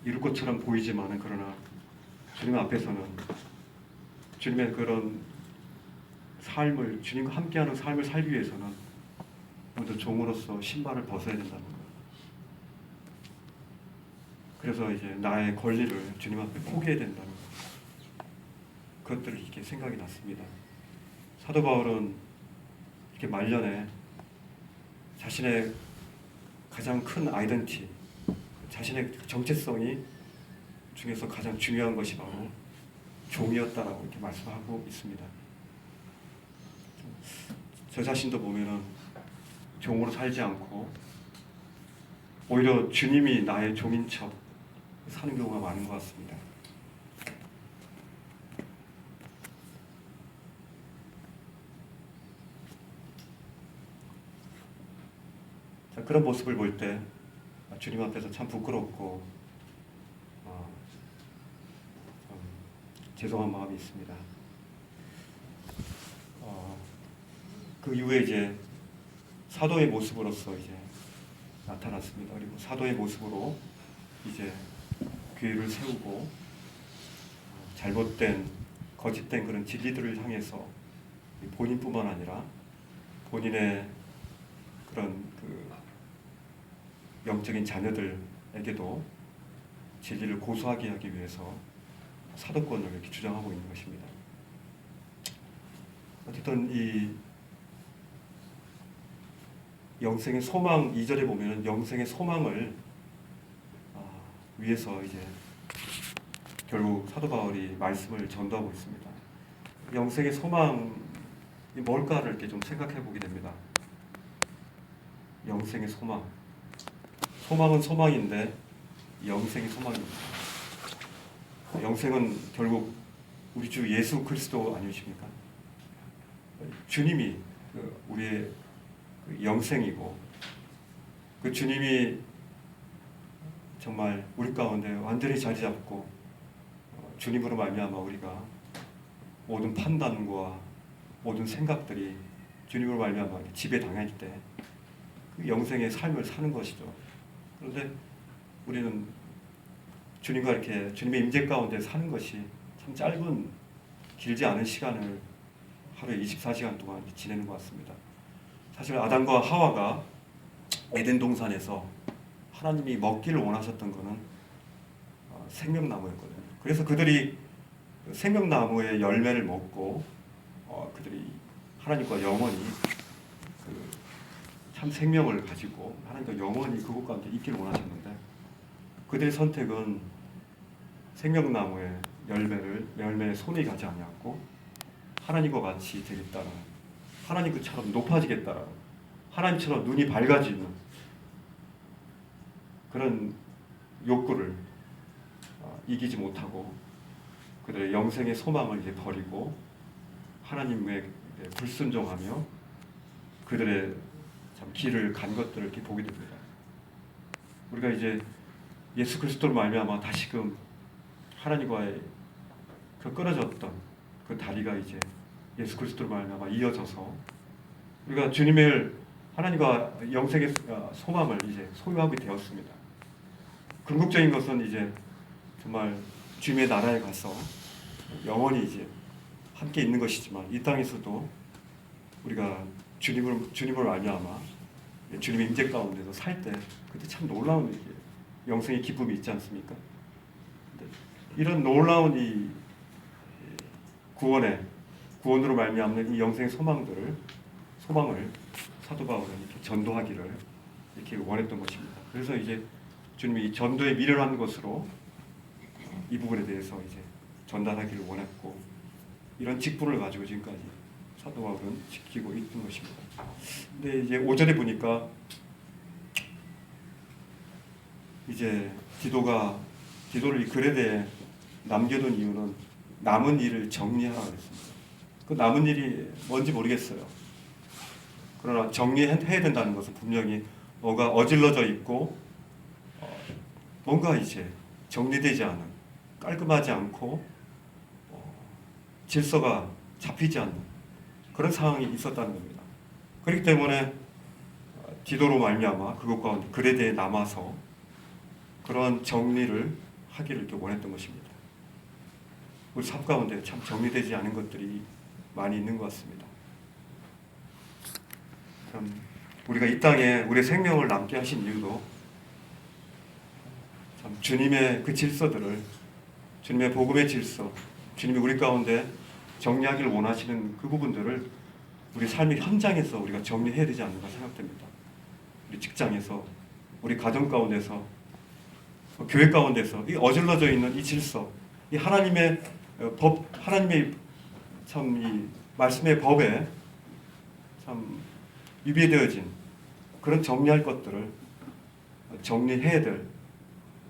이룰 것처럼 보이지만은 그러나 주님 앞에서는 주님의 그런 삶을 주님과 함께하는 삶을 살기 위해서는 먼저 종으로서 신발을 벗어야 된다는 거예요. 그래서 이제 나의 권리를 주님 앞에 포기해야 된다는 거예요. 그것들이 이렇게 생각이 났습니다. 사도 바울은 이렇게 말년에 자신의 가장 큰 아이덴티, 자신의 정체성이 중에서 가장 중요한 것이 바로 종이었다라고 이렇게 말씀하고 있습니다. 저 자신도 보면은 종으로 살지 않고 오히려 주님이 나의 종인 척 사는 경우가 많은 것 같습니다. 자, 그런 모습을 볼 때 주님 앞에서 참 부끄럽고 참 죄송한 마음이 있습니다. 그 이후에 이제 사도의 모습으로서 이제 나타났습니다. 그리고 사도의 모습으로 이제 교회를 세우고 잘못된 거짓된 그런 진리들을 향해서 본인뿐만 아니라 본인의 그런 그 영적인 자녀들에게도 진리를 고수하게 하기 위해서 사도권을 이렇게 주장하고 있는 것입니다. 어쨌든 이 영생의 소망 2절에 보면은 영생의 소망을 위해서 이제 결국 사도 바울이 말씀을 전도하고 있습니다. 영생의 소망이 뭘까를 이렇게 좀 생각해 보게 됩니다. 영생의 소망. 소망은 소망인데 영생의 소망입니다. 영생은 결국 우리 주 예수 그리스도 아니십니까? 주님이 우리의 영생이고 그 주님이 정말 우리 가운데 완전히 자리 잡고 주님으로 말미암아 우리가 모든 판단과 모든 생각들이 주님으로 말미암아 지배당할 때 그 영생의 삶을 사는 것이죠. 그런데 우리는 주님과 이렇게 주님의 임재 가운데 사는 것이 참 짧은 길지 않은 시간을 하루에 24시간 동안 지내는 것 같습니다. 사실 아담과 하와가 에덴 동산에서 하나님이 먹기를 원하셨던 것은 생명나무였거든요. 그래서 그들이 생명나무의 열매를 먹고 그들이 하나님과 영원히 참 생명을 가지고 하나님과 영원히 그곳 가운데 있기를 원하셨는데 그들의 선택은 생명나무의 열매에 손이 가지 아니었고 하나님과 같이 되겠다는 하나님 그처럼 높아지겠다라는 하나님처럼 눈이 밝아지는 그런 욕구를 이기지 못하고 그들의 영생의 소망을 이제 버리고 하나님의 불순종하며 그들의 참 길을 간 것들을 이렇게 보게 됩니다. 우리가 이제 예수 그리스도로 말미암아 다시금 하나님과의 그 끊어졌던 그 다리가 이제 예수 그리스도로 말미암아 이어져서 우리가 주님을 하나님과 영생의 소망을 이제 소유하게 되었습니다. 궁극적인 것은 이제 정말 주님의 나라에 가서 영원히 이제 함께 있는 것이지만 이 땅에서도 우리가 주님을 말미암아 주님의 임재 가운데서 살 때 그때 참 놀라운 영생의 기쁨이 있지 않습니까? 이런 놀라운 이 구원으로 말미암는 이 영생의 소망을 사도 바울은 이렇게 전도하기를 이렇게 원했던 것입니다. 그래서 이제 주님이 이 전도에 미련한 것으로 이 부분에 대해서 이제 전달하기를 원했고 이런 직분을 가지고 지금까지 사도 바울은 지키고 있던 것입니다. 근데 이제 5절에 보니까 이제 디도를 이 그레데에 남겨둔 이유는 남은 일을 정리하라고 했습니다. 그 남은 일이 뭔지 모르겠어요. 그러나 정리해야 된다는 것은 분명히 뭐가 어질러져 있고 뭔가 이제 정리되지 않은 깔끔하지 않고 질서가 잡히지 않는 그런 상황이 있었다는 겁니다. 그렇기 때문에 디도로 말미암아 그것 가운데 그레데에 남아서 그런 정리를 하기를 이렇게 원했던 것입니다. 우리 삶 가운데 참 정리되지 않은 것들이 많이 있는 것 같습니다. 참 우리가 이 땅에 우리의 생명을 남게 하신 이유도 참 주님의 그 질서들을 주님의 복음의 질서, 주님이 우리 가운데 정리하기를 원하시는 그 부분들을 우리 삶의 현장에서 우리가 정리해야 되지 않는가 생각됩니다. 우리 직장에서, 우리 가정 가운데서, 교회 가운데서 이 어질러져 있는 이 질서, 이 하나님의 법, 하나님의 참 이 말씀의 법에 참 위배되어진 그런 정리할 것들을 정리해야 될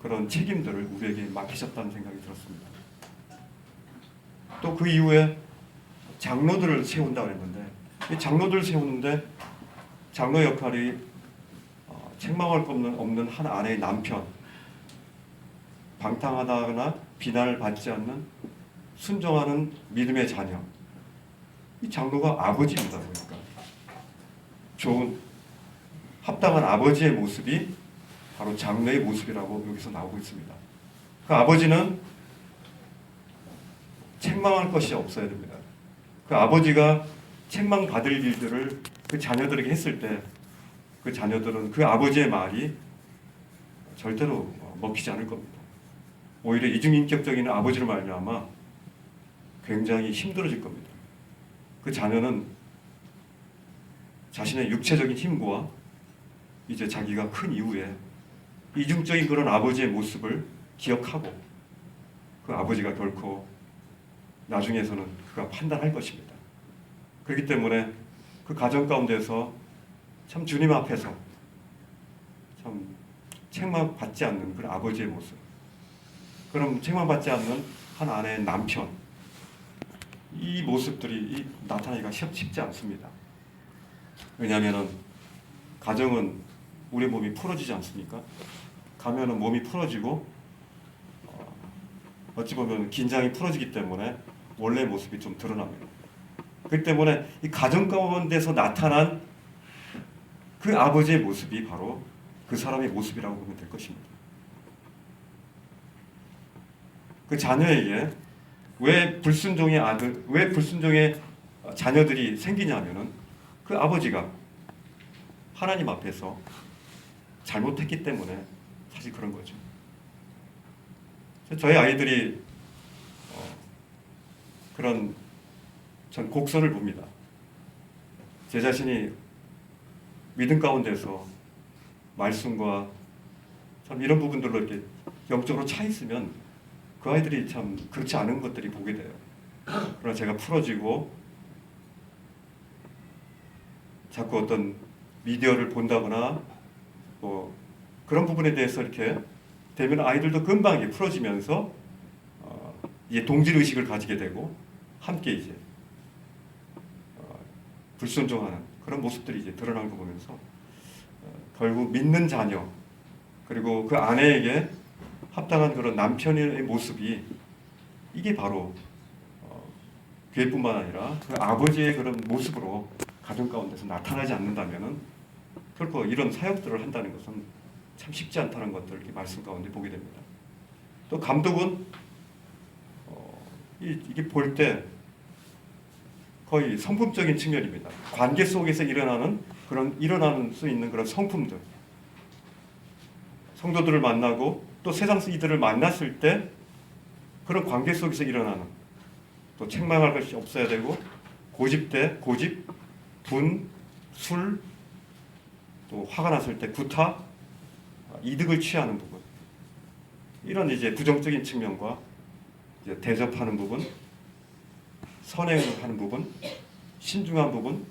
그런 책임들을 우리에게 맡기셨다는 생각이 들었습니다. 또 그 이후에 장로들을 세운다 그랬는데 이 장로들을 세우는데 장로 역할이 책망할 것 없는 한 아내의 남편, 방탕하다거나 비난을 받지 않는 순종하는 믿음의 자녀, 이 장로가 아버지입니다. 보니까 좋은 합당한 아버지의 모습이 바로 장로의 모습이라고 여기서 나오고 있습니다. 그 아버지는 책망할 것이 없어야 됩니다. 그 아버지가 책망받을 일들을 그 자녀들에게 했을 때 그 자녀들은 그 아버지의 말이 절대로 먹히지 않을 겁니다. 오히려 이중인격적인 아버지로 말미암아 굉장히 힘들어질 겁니다. 그 자녀는 자신의 육체적인 힘과 이제 자기가 큰 이후에 이중적인 그런 아버지의 모습을 기억하고 그 아버지가 결코 나중에서는 그가 판단할 것입니다. 그렇기 때문에 그 가정 가운데서 참 주님 앞에서 참 책망받지 않는 그런 아버지의 모습, 그럼 책망받지 않는 한 아내의 남편, 이 모습들이 나타나기가 쉽지 않습니다. 왜냐하면 가정은 우리 몸이 풀어지지 않습니까? 가면은 몸이 풀어지고 어찌 보면 긴장이 풀어지기 때문에 원래 모습이 좀 드러납니다. 그렇기 때문에 이 가정 가운데서 나타난 그 아버지의 모습이 바로 그 사람의 모습이라고 보면 될 것입니다. 그 자녀에게 왜 불순종의 자녀들이 생기냐면은 그 아버지가 하나님 앞에서 잘못했기 때문에 사실 그런 거죠. 저희 아이들이 그런 전 곡선을 봅니다. 제 자신이 믿음 가운데서 말씀과 참 이런 부분들로 이렇게 영적으로 차 있으면 그 아이들이 참 그렇지 않은 것들이 보게 돼요. 그러나 제가 풀어지고 자꾸 어떤 미디어를 본다거나 뭐 그런 부분에 대해서 이렇게 되면 아이들도 금방 이게 풀어지면서 이제 동질 의식을 가지게 되고 함께 이제 불순종하는 그런 모습들이 이제 드러나는 거 보면서 결국 믿는 자녀 그리고 그 아내에게 합당한 그런 남편의 모습이 이게 바로 교회뿐만 아니라 그 아버지의 그런 모습으로 가정 가운데서 나타나지 않는다면은 결코 이런 사역들을 한다는 것은 참 쉽지 않다는 것들을 이렇게 말씀 가운데 보게 됩니다. 또 감독은 이게 볼 때 거의 성품적인 측면입니다. 관계 속에서 일어나는 수 있는 그런 성품들, 성도들을 만나고 또 세상에서 이들을 만났을 때 그런 관계 속에서 일어나는 또 책망할 것이 없어야 되고 고집, 분, 술, 또 화가 났을 때 구타, 이득을 취하는 부분, 이런 이제 부정적인 측면과 이제 대접하는 부분, 선행을 하는 부분, 신중한 부분,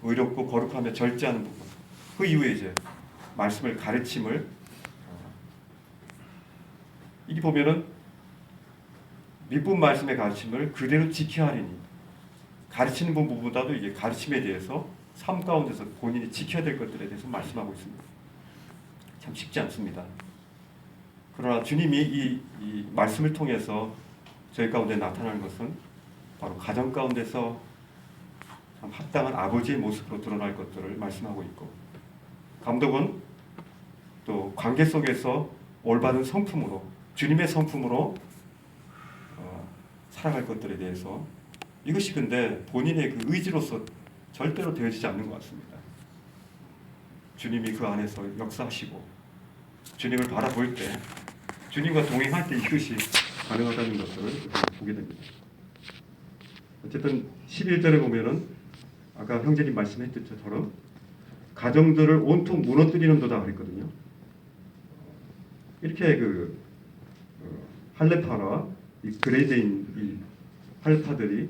의롭고 거룩하며 절제하는 부분, 그 이후에 이제 말씀을 가르침을 이게 보면은 밑분 말씀의 가르침을 그대로 지켜야 하리니 가르치는 부분보다도 이게 가르침에 대해서 삶 가운데서 본인이 지켜야 될 것들에 대해서 말씀하고 있습니다. 참 쉽지 않습니다. 그러나 주님이 이 말씀을 통해서 저희 가운데 나타나는 것은 바로 가정 가운데서 참 합당한 아버지의 모습으로 드러날 것들을 말씀하고 있고 감독은 또 관계 속에서 올바른 성품으로 주님의 성품으로 살아갈 것들에 대해서 이것이 근데 본인의 그 의지로서 절대로 되어지지 않는 것 같습니다. 주님이 그 안에서 역사하시고 주님을 바라볼 때 주님과 동행할 때 이것이 가능하다는 것들을 보게 됩니다. 어쨌든 11절에 보면은 아까 형제님 말씀했던 것처럼 가정들을 온통 무너뜨리는도다 그랬거든요. 이렇게 그 할레파와 이 그레이드인 이 할레파들이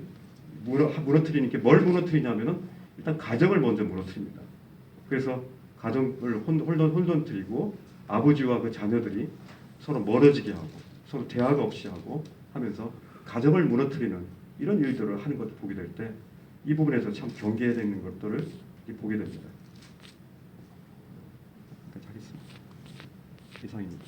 무너뜨리는 게 뭘 무너뜨리냐면은 일단 가정을 먼저 무너뜨립니다. 그래서 가정을 혼돈트리고 아버지와 그 자녀들이 서로 멀어지게 하고 서로 대화가 없이 하고 하면서 가정을 무너뜨리는 이런 일들을 하는 것을 보게 될 때 이 부분에서 참 경계해야 되는 것들을 보게 됩니다. 여기까지 하겠습니다. 이상입니다.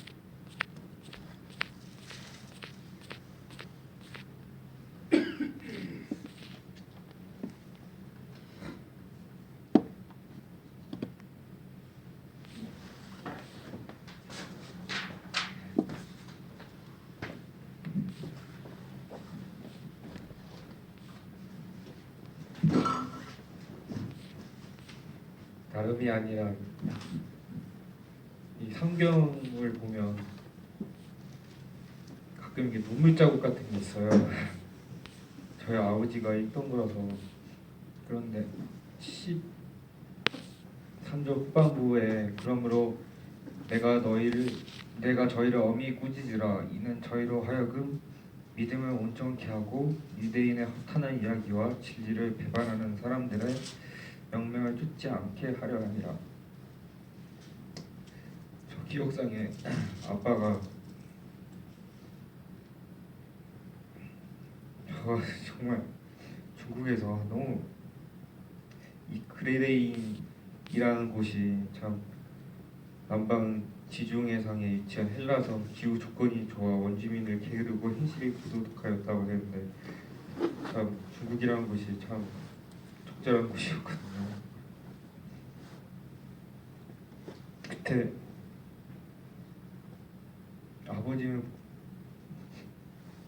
다름이 아니라 이 성경을 보면 가끔 이게 눈물 자국 같은 게 있어요. 저희 아버지가 읽던 거라서. 그런데 13절 후반부에 그러므로 내가 저희를 엄히 꾸짖으라. 이는 저희로 하여금 믿음을 온전케 하고 유대인의 허탄한 이야기와 진리를 배반하는 사람들의 명령을 쫓지 않게 하려 함이라. 저 기억상에 아빠가 정말 중국에서 너무 이 그레데인이라는 곳이 참 남방 지중해상에 위치한 헬라성 기후 조건이 좋아 원주민을 게으르고 행실이 부도덕하였다고 했는데 참 중국이라는 곳이 참 적절한 곳이었거든요. 그때 아버지는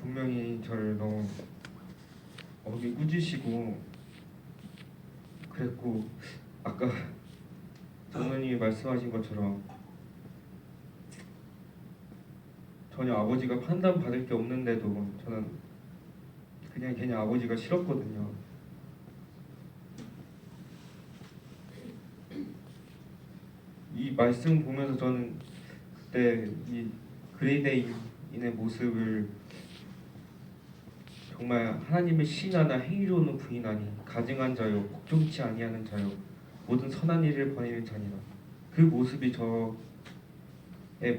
분명히 저를 너무 어디 꾸짖으시고 그랬고, 아까 장로님이 말씀하신 것처럼 전혀 아버지가 판단받을 게 없는데도 저는 그냥 괜히 아버지가 싫었거든요. 이 말씀 보면서 저는 그때 이 그레이데인의 모습을 정말 하나님을 시인하나 행위로는 부인하니 가증한 자요 복종치 아니하는 자요 모든 선한 일을 버리는 자니라. 그 모습이 저의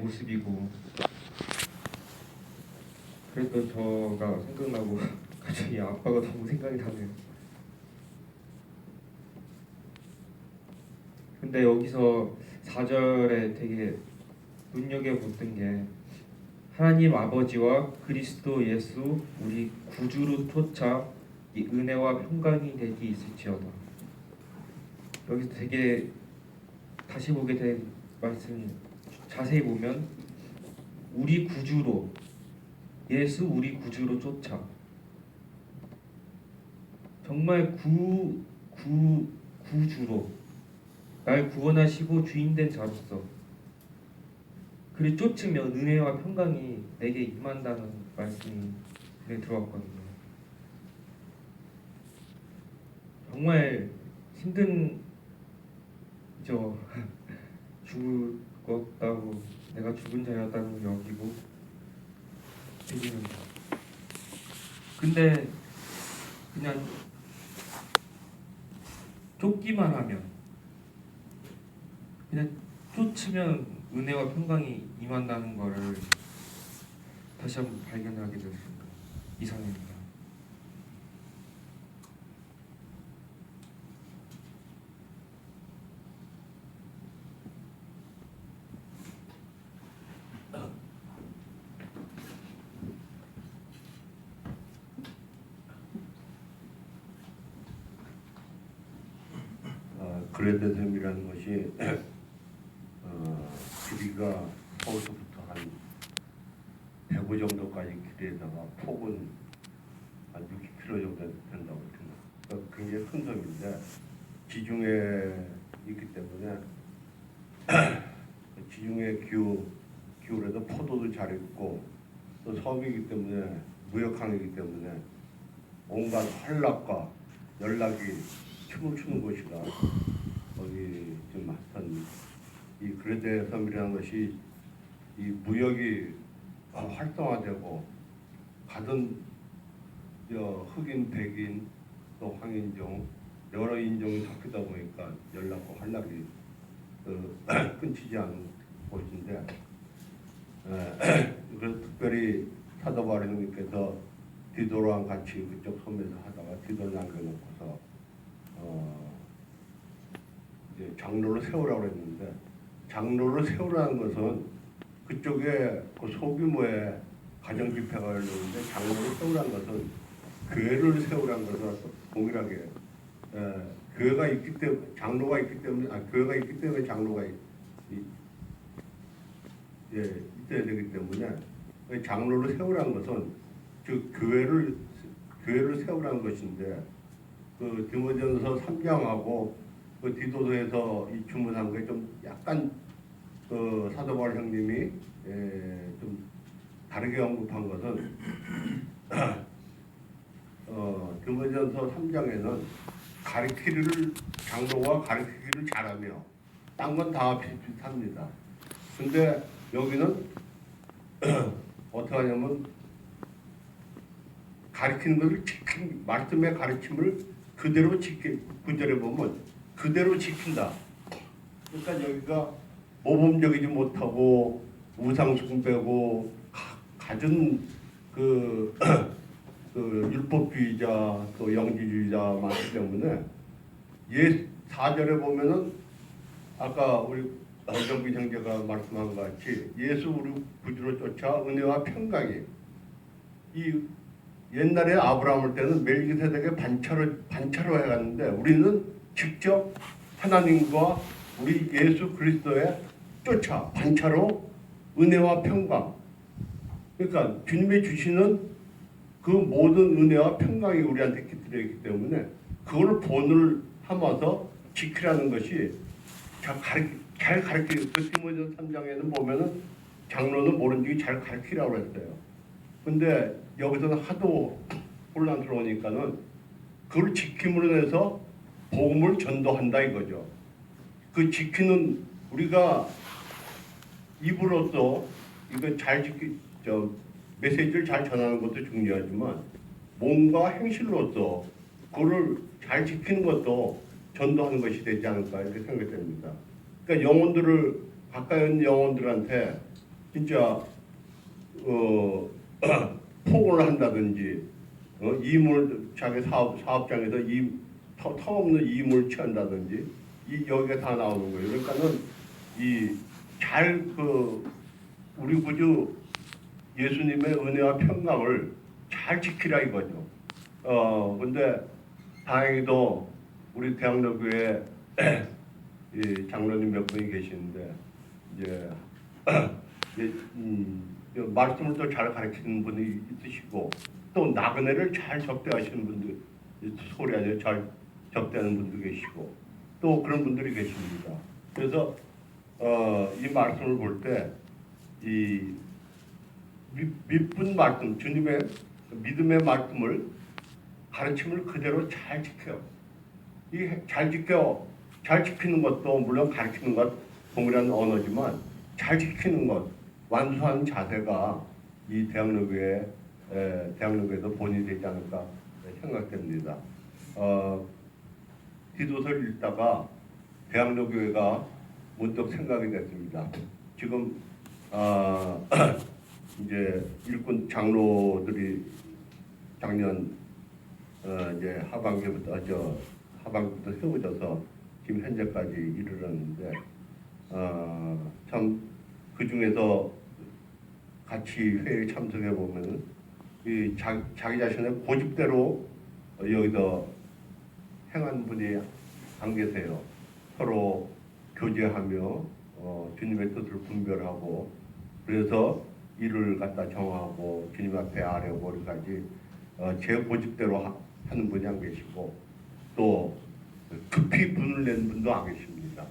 모습이고 그랬던 저가 생각나고 갑자기 아빠가 너무 생각이 나네요. 근데 여기서 4절에 되게 눈여겨봤던 게 하나님 아버지와 그리스도 예수 우리 구주로 쫓아 이 은혜와 평강이 되기 있을지어다. 여기서 되게 다시 보게 된 말씀이 자세히 보면 우리 구주로 예수 우리 구주로 쫓아 정말 구주로 날 구원하시고 주인된 자로서 그를 쫓으면 은혜와 평강이 내게 임한다는 말씀이 들어왔거든요. 정말 힘든 죽었다고 내가 죽은 자였다는 걸 여기고 드리는 거. 근데 그냥 쫓기만 하면 그냥 쫓으면 은혜와 평강이 임한다는 것을 다시 한번 발견하게 되었습니다. 이상입니다. 그레데섬이라는 것이 길이가 서울서부터 한 105 정도까지 길이에다가 폭은 한 60km 정도 된다고 합니다. 그러니까 굉장히 큰 섬인데 지중해 있기 때문에 지중해 기후에도 포도도 잘 있고 또 섬이기 때문에 무역항이기 때문에 온갖 활락과 연락이 춤을 추는 곳이라 거기 좀 하여튼 이 그레데 섬이라는 것이 이 무역이 활성화되고 가든 흑인, 백인, 또 황인종 여러 인종이 섞이다 보니까 연락과 활락이 끊기지 않은 곳인데 그래서 특별히 사도 바울님께서 디도랑 같이 그쪽 섬에서 하다가 디도를 남겨놓고서 이제 장로를 세우라고 했는데 장로를 세우라는 것은 그쪽에 그 소규모의 가정 집회가 열리는데 장로를 세우라는 것은 교회를 세우라는 것은 동일하게 교회가 있기 때문에 장로가 있기 때문에 교회가 있기 때문에 장로가 있어야 되기 때문에 장로를 세우라는 것은 즉 교회를 세우라는 것인데 그 디모데전서 3장하고 그 디도서에서 이 주문한 게 좀 약간 그 사도 바울 형님이 좀 다르게 언급한 것은 디모데전서 3장에는 장로가 가르치기를 잘하며 딴 건 다 비슷비슷합니다. 근데 여기는 어떻게 하냐면 가르치는 것을 말씀의 가르침을 그대로 구절에 보면 그대로 지킨다. 그러니까 여기가 모범적이지 못하고 우상 숭배고 갖은 그 율법주의자 또 영지주의자 많기 때문에 4절에 보면은 아까 우리 정비 형제가 말씀한 것 같이 예수 우리 구주로 쫓아 은혜와 평강이 이 옛날에 아브라함을 때는 멜기세덱의 반차로 해갔는데 우리는 직접 하나님과 우리 예수 그리스도의 쫓아 반차로 은혜와 평강 그러니까 주님이 주시는 그 모든 은혜와 평강이 우리한테 깃들어 있기 때문에 그걸 본을 삼아서 지키라는 것이 잘 가르치고 그 디모데전서 3장에는 보면은 장로는 모른 잘 가르치라고 했어요. 근데 여기서는 하도 혼란스러우니까는 그걸 지킴으로 해서 복음을 전도한다 이거죠. 그 지키는 우리가 입으로서 이거 메시지를 잘 전하는 것도 중요하지만 몸과 행실로서 그거를 잘 지키는 것도 전도하는 것이 되지 않을까 이렇게 생각됩니다. 그러니까 영혼들을 가까이 있는 영혼들한테 진짜 폭언을 한다든지 자기 사업장에서 터없는 이임을 취한다든지 여기가 다 나오는 거예요. 그러니까는 우리 구주 예수님의 은혜와 평강을 잘 지키라 이거죠. 근데 다행히도 우리 대학로교회 장로님 몇 분이 계시는데 이제 말씀을 또 잘 가르치는 분이 있으시고 또 나그네를 잘 접대하시는 분들 소리 아니라 잘 접대하는 분도 계시고 또 그런 분들이 계십니다. 그래서 이 말씀을 볼 때 이 믿분 말씀 주님의 믿음의 말씀을 가르침을 그대로 잘 지켜요. 잘 지키는 것도 물론 가르치는 것 동일한 언어지만 잘 지키는 것 완수하는 자세가 이 대학로교에도 본이 되지 않을까 생각됩니다. 디도서를 읽다가 대학로교회가 문득 생각이 됐습니다. 지금 이제 일꾼 장로들이 작년 이제 하반기부터 세워져서 지금 현재까지 이르렀는데 참 그 중에서 같이 회의에 참석해 보면은 이 자기 자신의 고집대로 여기서 행한 분이 안 계세요. 서로 교제하며 주님의 뜻을 분별하고 그래서 일을 갖다 정하고 주님 앞에 아뢰고 이렇게까지 제 고집대로 하는 분이 안 계시고 또 급히 분을 낸 분도 안 계십니다.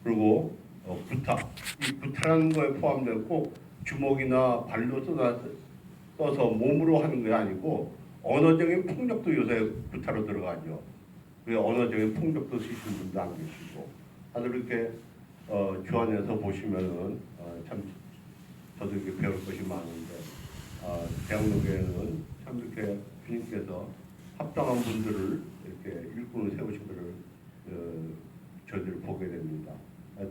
그리고 이 구타라는 거에 포함되고 꼭 주먹이나 발로 써서 몸으로 하는 게 아니고 언어적인 폭력도 요새 구타로 들어가죠. 언어적인 폭력도 쓰시는 분도 안 계시고 다들 이렇게 주안에서 보시면은 참 저도 이렇게 배울 것이 많은데 대학로교회는 참 이렇게 주님께서 합당한 분들을 이렇게 일꾼을 세우신 것을 저들을 보게 됩니다.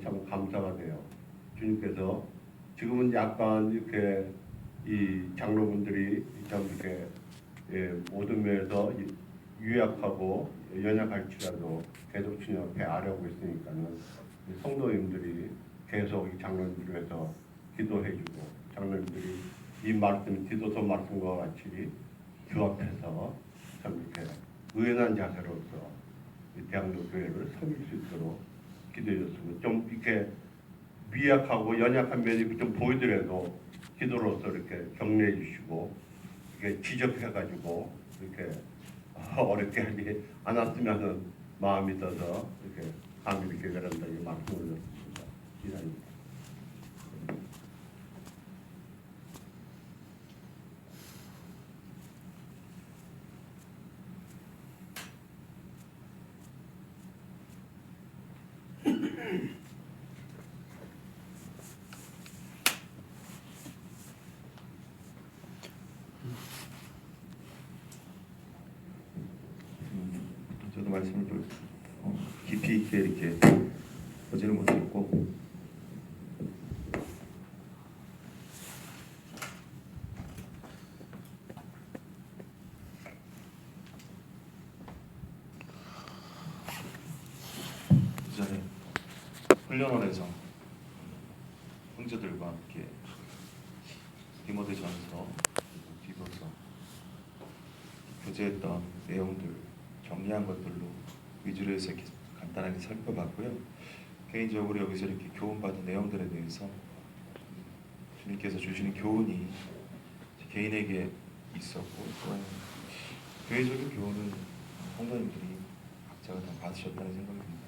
참 감사가 돼요. 주님께서 지금은 약간 이렇게 이 장로분들이 참 이렇게 모든 면에서 유약하고 연약할지라도 계속 주님 앞에 아뢰고 있으니까는 성도님들이 계속 이 장로님들을 위해서 기도해주고 장로님들이 이 말씀 디도서 말씀과 같이 주 앞에서 참 이렇게 의연한 자세로서 이 대학로 교회를 섬길 수 있도록 기도해줬습니다. 좀 이렇게 미약하고 연약한 면이 좀 보이더라도 기도로서 이렇게 격려해 주시고 이렇게 지적해가지고 이렇게 어렵게 하지 않았으면 하는 마음이 있어서 이렇게 감히 이렇게 그런다고 말씀을 드렸습니다. 이상입니다. 저도 말씀을 좀 깊이 있게 이렇게 보지는 못했고 그 전에 훈련원에서 형제들과 함께 디모데전서 그리고 디도서 교제했던 내용들 정리한 것들로 위주로 해서 이렇게 간단하게 살펴봤고요. 개인적으로 여기서 이렇게 교훈받은 내용들에 대해서 주님께서 주시는 교훈이 개인에게 있었고 또한 교회적인 교훈은 성도님들이 각자가 다 받으셨다는 생각이 듭니다.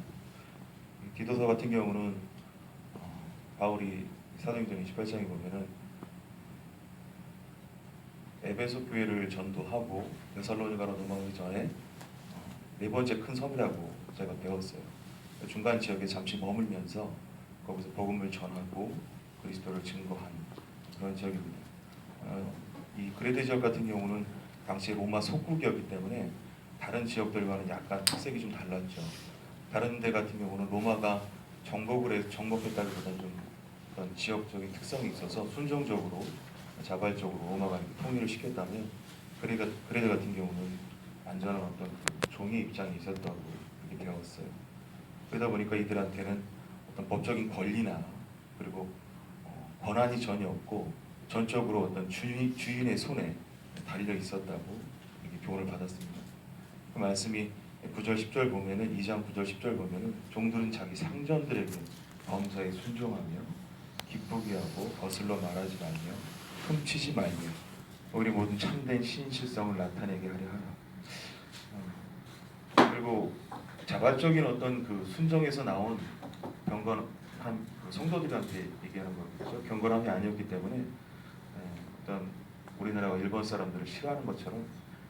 디도서 같은 경우는 바울이 사도행전 28장에 보면은 에베소 교회를 전도하고 데살로니가로 넘어가기 전에 네 번째 큰 섬이라고 제가 배웠어요. 중간 지역에 잠시 머물면서 거기서 복음을 전하고 그리스도를 증거한 그런 지역입니다. 이 그레데 지역 같은 경우는 당시 로마 속국이었기 때문에 다른 지역들과는 약간 특색이 좀 달랐죠. 다른 데 같은 경우는 로마가 정복했다기보다는 좀 그런 지역적인 특성이 있어서 순종적으로 자발적으로 로마가 통일을 시켰다면 그레데 같은 경우는 완전한 어떤 종의 입장이 있었다고 이렇게 배웠어요. 그러다 보니까 이들한테는 어떤 법적인 권리나 그리고 권한이 전혀 없고 전적으로 어떤 주인의 손에 달려 있었다고 이렇게 교훈을 받았습니다. 그 말씀이 9절 10절 보면은 2장 9절 10절 보면은 종들은 자기 상전들에게 범사에 순종하며 기쁘게 하고 거슬러 말하지 말며 훔치지 말며 우리 모든 참된 신실성을 나타내게 하려 하라. 그리고 자발적인 어떤 그 순정에서 나온 경건한 성도들한테 얘기하는 거겠죠. 경건함이 아니었기 때문에 어떤 우리나라가 일본 사람들을 싫어하는 것처럼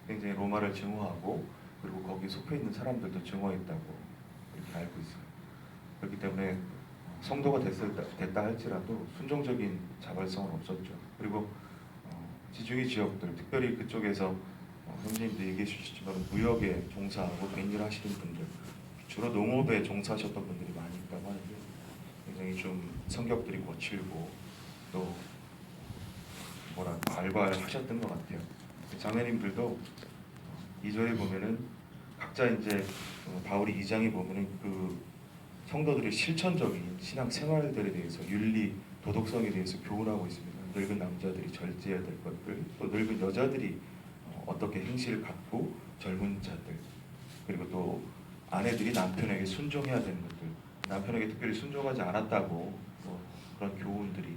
굉장히 로마를 증오하고 그리고 거기에 속해 있는 사람들도 증오했다고 이렇게 알고 있어요. 그렇기 때문에 성도가 됐다 할지라도 순종적인 자발성은 없었죠. 그리고 지중해 지역들, 특별히 그쪽에서 형제님도 얘기해 주셨지만 무역에 종사하고 뱅일 하시는 분들, 주로 농업에 종사하셨던 분들이 많이 있다고 하는데 굉장히 좀 성격들이 거칠고 또 괄괄하셨던 것 같아요. 자매님들도 2절에 보면은 각자 이제 바울이 2장에 보면은 그 성도들의 실천적인 신앙 생활들에 대해서 윤리, 도덕성에 대해서 교훈하고 있습니다. 늙은 남자들이 절제해야 될 것들, 또 늙은 여자들이 어떻게 행실을 갖고 젊은 자들, 그리고 또 아내들이 남편에게 순종해야 되는 것들, 남편에게 특별히 순종하지 않았다고 그런 교훈들이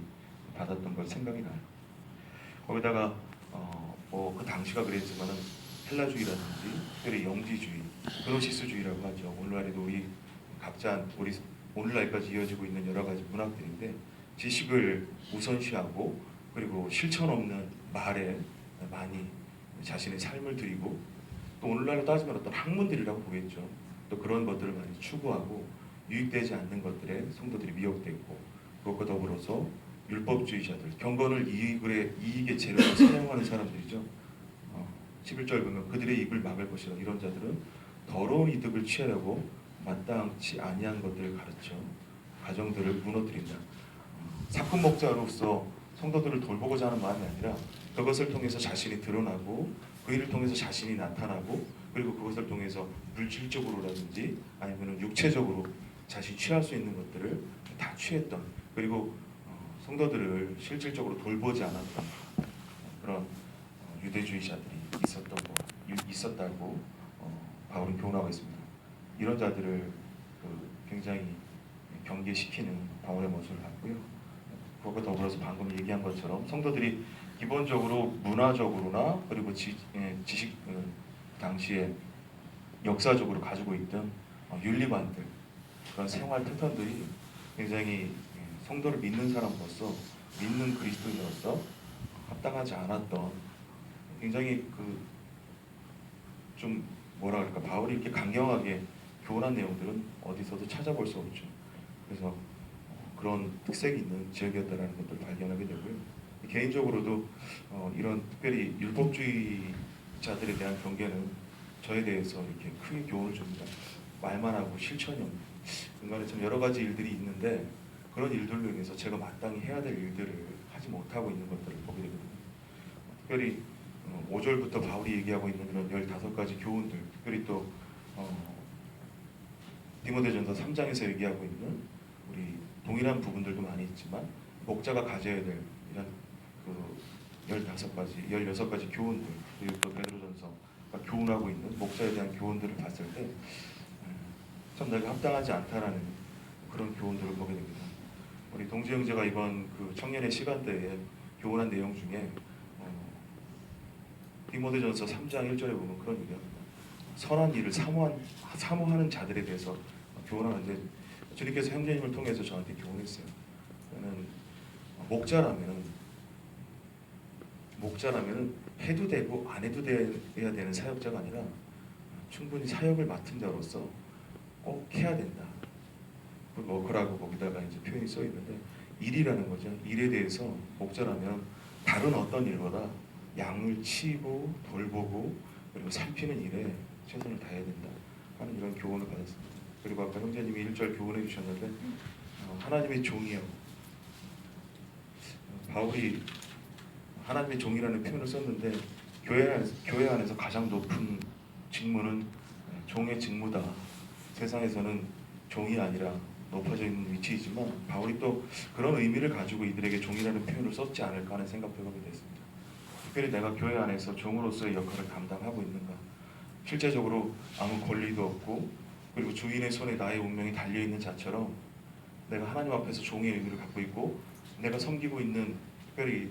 받았던 걸 생각이 나요. 거기다가 그 당시가 그랬지만은 헬라주의라든지 특별히 영지주의, 그노시스주의라고 하죠. 오늘날에도 우리 오늘날까지 이어지고 있는 여러 가지 문학들인데 지식을 우선시하고 그리고 실천 없는 말에 많이 자신의 삶을 드리고 또 오늘날로 따지면 어떤 학문들이라고 보겠죠. 또 그런 것들을 많이 추구하고 유익되지 않는 것들에 성도들이 미혹되고 그것과 더불어서 율법주의자들, 경건을 이익의 재료로 사용하는 사람들이죠. 11절 보면 그들의 입을 막을 것이라 이런 자들은 더러운 이득을 취하려고 마땅치 아니한 것들을 가르쳐 가정들을 무너뜨린다. 사건 목자로서 성도들을 돌보고자 하는 마음이 아니라 그것을 통해서 자신이 드러나고 그 일을 통해서 자신이 나타나고 그리고 그것을 통해서 물질적으로라든지 아니면 육체적으로 자신이 취할 수 있는 것들을 다 취했던, 그리고 성도들을 실질적으로 돌보지 않았던 그런 유대주의자들이 있었다고 바울은 교훈하고 있습니다. 이런 자들을 굉장히 경계시키는 바울의 모습을 봤고요. 그것과 더불어서 방금 얘기한 것처럼 성도들이 기본적으로 문화적으로나 그리고 지식 당시에 역사적으로 가지고 있던 윤리관들, 그런 생활 패턴들이 굉장히 성도를 믿는 사람으로서, 믿는 그리스도인으로서 합당하지 않았던, 굉장히 좀 뭐라 그럴까, 바울이 이렇게 강경하게 교훈한 내용들은 어디서도 찾아볼 수 없죠. 그래서 그런 특색이 있는 지역이었다라는 것들을 발견하게 되고요. 개인적으로도 이런 특별히 율법주의자들에 대한 경계는 저에 대해서 이렇게 크게 교훈을 줍니다. 말만 하고 실천이 없는, 중간에 참 여러 가지 일들이 있는데 그런 일들로 인해서 제가 마땅히 해야 될 일들을 하지 못하고 있는 것들을 보게 되거든요. 특별히 5절부터 바울이 얘기하고 있는 그런 15가지 교훈들, 특별히 또 디모데전서 3장에서 얘기하고 있는 우리 동일한 부분들도 많이 있지만 목자가 가져야 될 이런 16가지 교훈들, 그리고 또 베드로전서가 교훈하고 있는 목자에 대한 교훈들을 봤을 때 참 내가 합당하지 않다라는 그런 교훈들을 보게 됩니다. 우리 동지 형제가 이번 청년의 시간대에 교훈한 내용 중에 디모데전서 3장 1절에 보면 그런 얘기합니다. 선한 일을 사모하는 자들에 대해서 교훈하는데, 주님께서 형제님을 통해서 저한테 교훈했어요. 저는 목자라면 해도 되고 안 해도 돼야 되는 사역자가 아니라 충분히 사역을 맡은 자로서 꼭 해야 된다. 그라고 거기다가 이제 표현이 써 있는데, 일이라는 거죠. 일에 대해서 목자라면 다른 어떤 일보다 양을 치고 돌보고 그리고 살피는 일에 최선을 다해야 된다 하는 이런 교훈을 받았습니다. 그리고 아까 형제님이 1절 교훈해 주셨는데 하나님의 종이요. 바울이 하나님의 종이라는 표현을 썼는데 교회 안에서 가장 높은 직무는 종의 직무다. 세상에서는 종이 아니라 높아져 있는 위치이지만 바울이 또 그런 의미를 가지고 이들에게 종이라는 표현을 썼지 않을까 하는 생각도 하게 됐습니다. 특별히 내가 교회 안에서 종으로서의 역할을 감당하고 있는가, 실제적으로 아무 권리도 없고 그리고 주인의 손에 나의 운명이 달려있는 자처럼 내가 하나님 앞에서 종의 의미를 갖고 있고 내가 섬기고 있는 특별히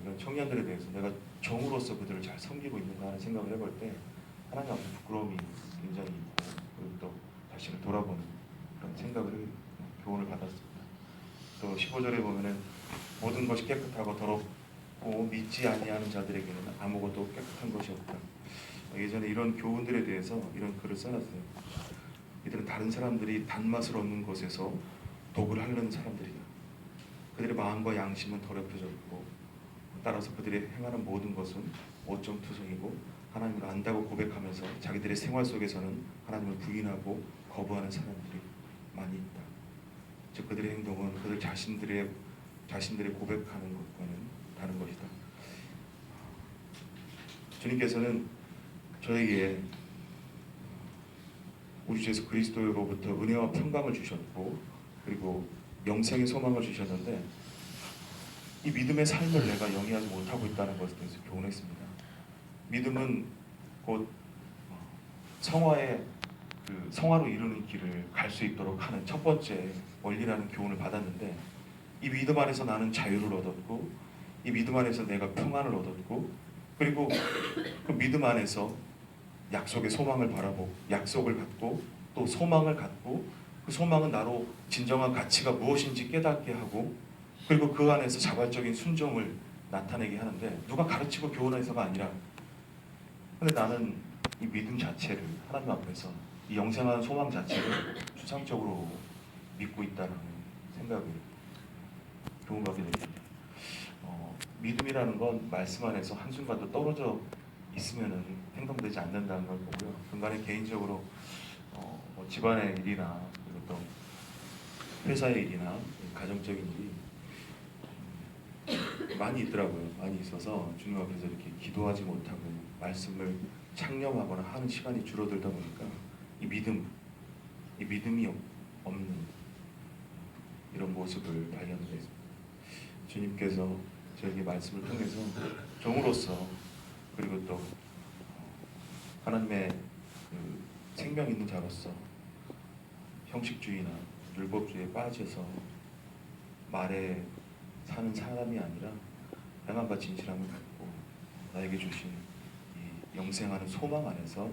이런 청년들에 대해서 내가 종으로서 그들을 잘 섬기고 있는가 하는 생각을 해볼 때 하나님 앞에 부끄러움이 굉장히 있고 그리고 또 자신을 돌아보는 그런 생각을 교훈을 받았습니다. 또 15절에 보면은 모든 것이 깨끗하고 더럽고 믿지 아니하는 자들에게는 아무것도 깨끗한 것이 없다. 예전에 이런 교훈들에 대해서 이런 글을 써놨어요. 이들은 다른 사람들이 단맛을 얻는 것에서 독을 핥는 사람들이다. 그들의 마음과 양심은 더럽혀졌고 따라서 그들이 행하는 모든 것은 오점투성이고 하나님을 안다고 고백하면서 자기들의 생활 속에서는 하나님을 부인하고 거부하는 사람들이 많이 있다. 즉 그들의 행동은 그들 자신들의 고백하는 것과는 다른 것이다. 주님께서는 저에게 우리 주 예수 그리스도로부터 은혜와 평강을 주셨고 그리고 영생의 소망을 주셨는데 이 믿음의 삶을 내가 영위하지 못하고 있다는 것에 대해서 교훈했습니다. 믿음은 곧 성화로 이루는 길을 갈 수 있도록 하는 첫 번째 원리라는 교훈을 받았는데, 이 믿음 안에서 나는 자유를 얻었고 이 믿음 안에서 내가 평안을 얻었고 그리고 그 믿음 안에서 약속의 소망을 바라보고 약속을 갖고 또 소망을 갖고 그 소망은 나로 진정한 가치가 무엇인지 깨닫게 하고 그리고 그 안에서 자발적인 순종을 나타내게 하는데, 누가 가르치고 교훈해서가 아니라 근데 나는 이 믿음 자체를 하나님 앞에서 이 영생하는 소망 자체를 추상적으로 믿고 있다는 생각을 교훈받게 됩니다. 믿음이라는 건 말씀 안에서 한순간도 떨어져 있으면은 행동되지 않는다는 걸 보고요. 중간에 개인적으로 집안의 일이나 그리고 또 회사의 일이나 가정적인 일이 많이 있더라고요. 많이 있어서 주님 앞에서 이렇게 기도하지 못하고 말씀을 창념하거나 하는 시간이 줄어들다 보니까 이 믿음이 없는 이런 모습을 발견하게 됐습니다. 주님께서 저에게 말씀을 통해서 종으로서 그리고 또 하나님의 그 생명 있는 자로서 형식주의나 율법주의에 빠져서 말에 사는 사람이 아니라 평안과 진실함을 갖고 나에게 주신 이 영생하는 소망 안에서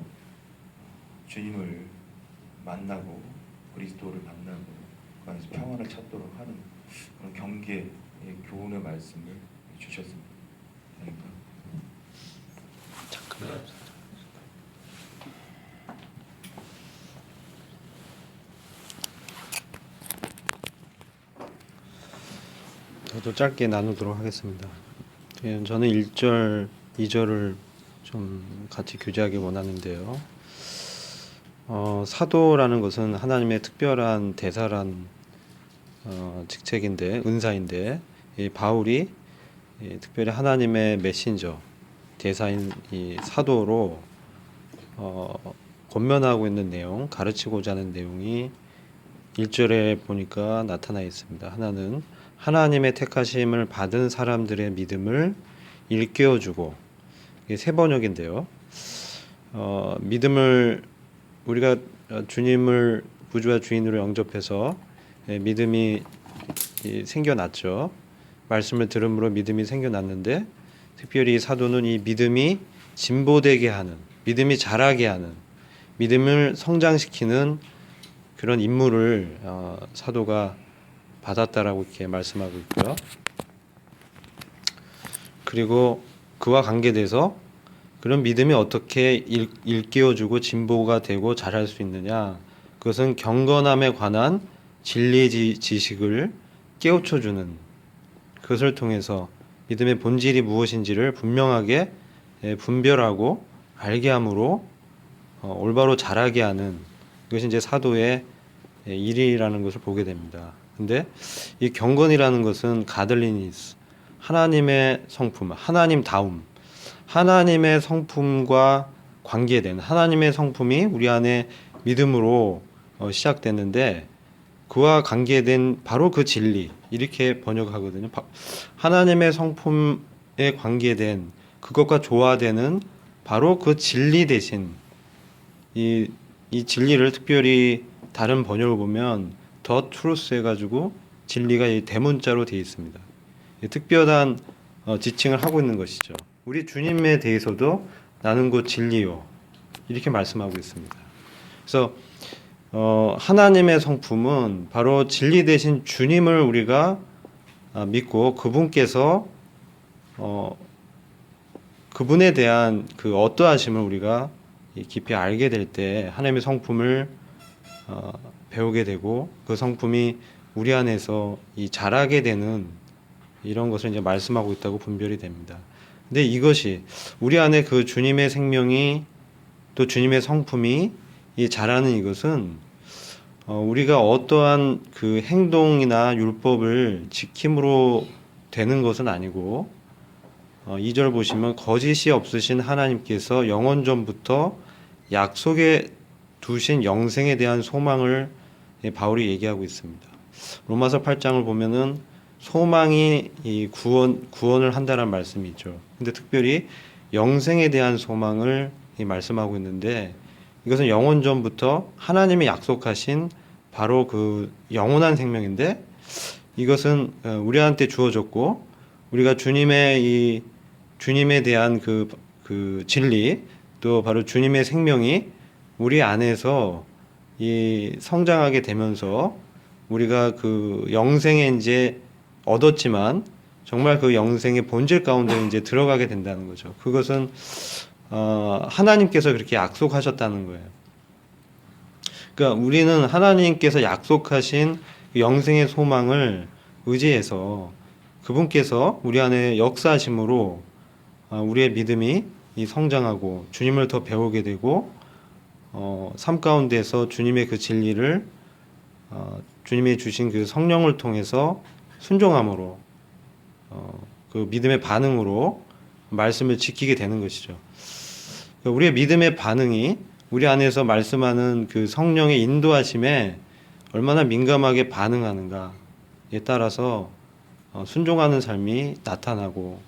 주님을 만나고 그리스도를 만나고 그 안에서 평안을 찾도록 하는 그런 경계의 교훈의 말씀을 주셨습니다. 감사합니다. 저도 짧게 나누도록 하겠습니다. 저는 1절, 2절을 좀 같이 교제하기 원하는데요. 사도라는 것은 하나님의 특별한 대사란 직책인데, 은사인데, 이 바울이 특별히 하나님의 메신저, 대사인 이 사도로 권면하고 있는 내용, 가르치고자 하는 내용이 1절에 보니까 나타나 있습니다. 하나는 하나님의 택하심을 받은 사람들의 믿음을 일깨워주고, 이게 세 번역인데요. 믿음을 우리가 주님을 구주와 주인으로 영접해서 믿음이 생겨났죠. 말씀을 들음으로 믿음이 생겨났는데, 특별히 사도는 이 믿음이 진보되게 하는, 믿음이 자라게 하는, 믿음을 성장시키는 그런 임무를 사도가 받았다라고 이렇게 말씀하고 있고요. 그리고 그와 관계돼서 그런 믿음이 어떻게 일깨워주고 진보가 되고 자랄 수 있느냐, 그것은 경건함에 관한 진리 지식을 깨우쳐주는, 그것을 통해서 믿음의 본질이 무엇인지를 분명하게 분별하고 알게 함으로 올바로 자라게 하는, 이것이 이제 사도의 일이라는 것을 보게 됩니다. 근데 이 경건이라는 것은 가들리니스, 하나님의 성품, 하나님다움, 하나님의 성품과 관계된, 하나님의 성품이 우리 안에 믿음으로 시작됐는데, 그와 관계된 바로 그 진리, 이렇게 번역하거든요. 하나님의 성품에 관계된, 그것과 조화되는 바로 그 진리 대신, 이 진리를 특별히 다른 번역을 보면 더 트루스 해가지고 진리가 이 대문자로 되어 있습니다. 특별한 지칭을 하고 있는 것이죠. 우리 주님에 대해서도 나는 곧 진리요, 이렇게 말씀하고 있습니다. 그래서 하나님의 성품은 바로 진리 대신 주님을 우리가 믿고 그분께서 그분에 대한 그 어떠하심을 우리가 깊이 알게 될 때 하나님의 성품을 배우게 되고, 그 성품이 우리 안에서 자라게 되는 이런 것을 이제 말씀하고 있다고 분별이 됩니다. 근데 이것이 우리 안에 그 주님의 생명이, 또 주님의 성품이 자라는 이것은 우리가 어떠한 그 행동이나 율법을 지킴으로 되는 것은 아니고, 2절 보시면 거짓이 없으신 하나님께서 영원 전부터 약속해 두신 영생에 대한 소망을 바울이 얘기하고 있습니다. 로마서 8장을 보면은 소망이 이 구원을 한다는 말씀이 있죠. 근데 특별히 영생에 대한 소망을 말씀하고 있는데, 이것은 영원 전부터 하나님이 약속하신 바로 그 영원한 생명인데, 이것은 우리한테 주어졌고, 우리가 주님에 대한 그 진리, 또 바로 주님의 생명이 우리 안에서 성장하게 되면서 우리가 그 영생에 이제 얻었지만 정말 그 영생의 본질 가운데 이제 들어가게 된다는 거죠. 그것은 하나님께서 그렇게 약속하셨다는 거예요. 그러니까 우리는 하나님께서 약속하신 영생의 소망을 의지해서 그분께서 우리 안에 역사하심으로 우리의 믿음이 성장하고 주님을 더 배우게 되고 삶 가운데서 주님의 그 진리를 주님이 주신 그 성령을 통해서 순종함으로 그 믿음의 반응으로 말씀을 지키게 되는 것이죠. 우리의 믿음의 반응이 우리 안에서 말씀하는 그 성령의 인도하심에 얼마나 민감하게 반응하는가에 따라서 순종하는 삶이 나타나고,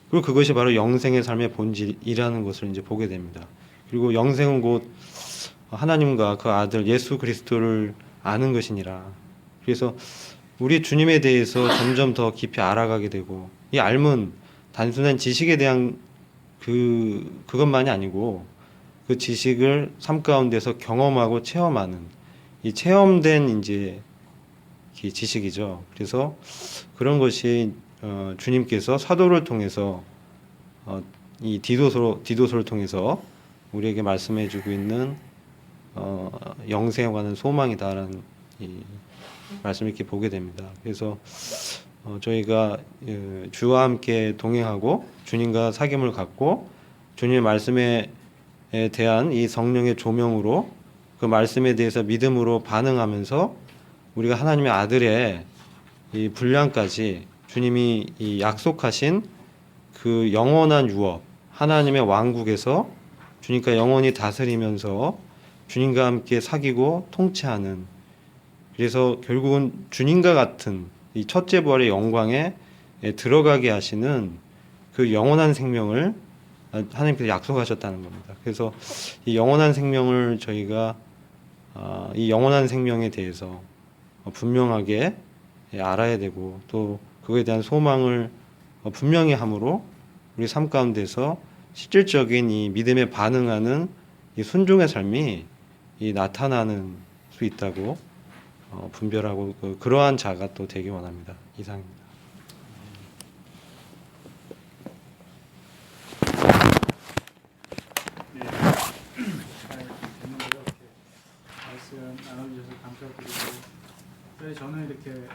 그리고 그것이 바로 영생의 삶의 본질이라는 것을 이제 보게 됩니다. 그리고 영생은 곧 하나님과 그 아들 예수 그리스도를 아는 것이니라. 그래서 우리 주님에 대해서 점점 더 깊이 알아가게 되고, 이 알문 단순한 지식에 대한 그것만이 아니고 그 지식을 삶 가운데서 경험하고 체험하는 이 체험된 이제 이 지식이죠. 그래서 그런 것이 주님께서 사도를 통해서 이 디도서를 통해서 우리에게 말씀해주고 있는 영생에 관한 소망이다라는 이 말씀을 이렇게 보게 됩니다. 그래서 저희가 주와 함께 동행하고 주님과 사귐을 갖고 주님의 말씀에 대한 이 성령의 조명으로 그 말씀에 대해서 믿음으로 반응하면서 우리가 하나님의 아들의 이 분량까지 주님이 이 약속하신 그 영원한 유업, 하나님의 왕국에서 주님과 영원히 다스리면서 주님과 함께 사귀고 통치하는, 그래서 결국은 주님과 같은 이 첫째 부활의 영광에 들어가게 하시는 그 영원한 생명을 하나님께서 약속하셨다는 겁니다. 그래서 이 영원한 생명을 저희가 이 영원한 생명에 대해서 분명하게 알아야 되고, 또 그거에 대한 소망을 분명히 함으로 우리 삶 가운데서 실질적인 이 믿음에 반응하는 이 순종의 삶이 이 나타나는 수 있다고 분별하고 그러한 자가 또 되기 원합니다. 이상입니다. 네. 잘 듣는데요. 이렇게 말씀 나눠주셔서 감사드리고, 그래 저는 이렇게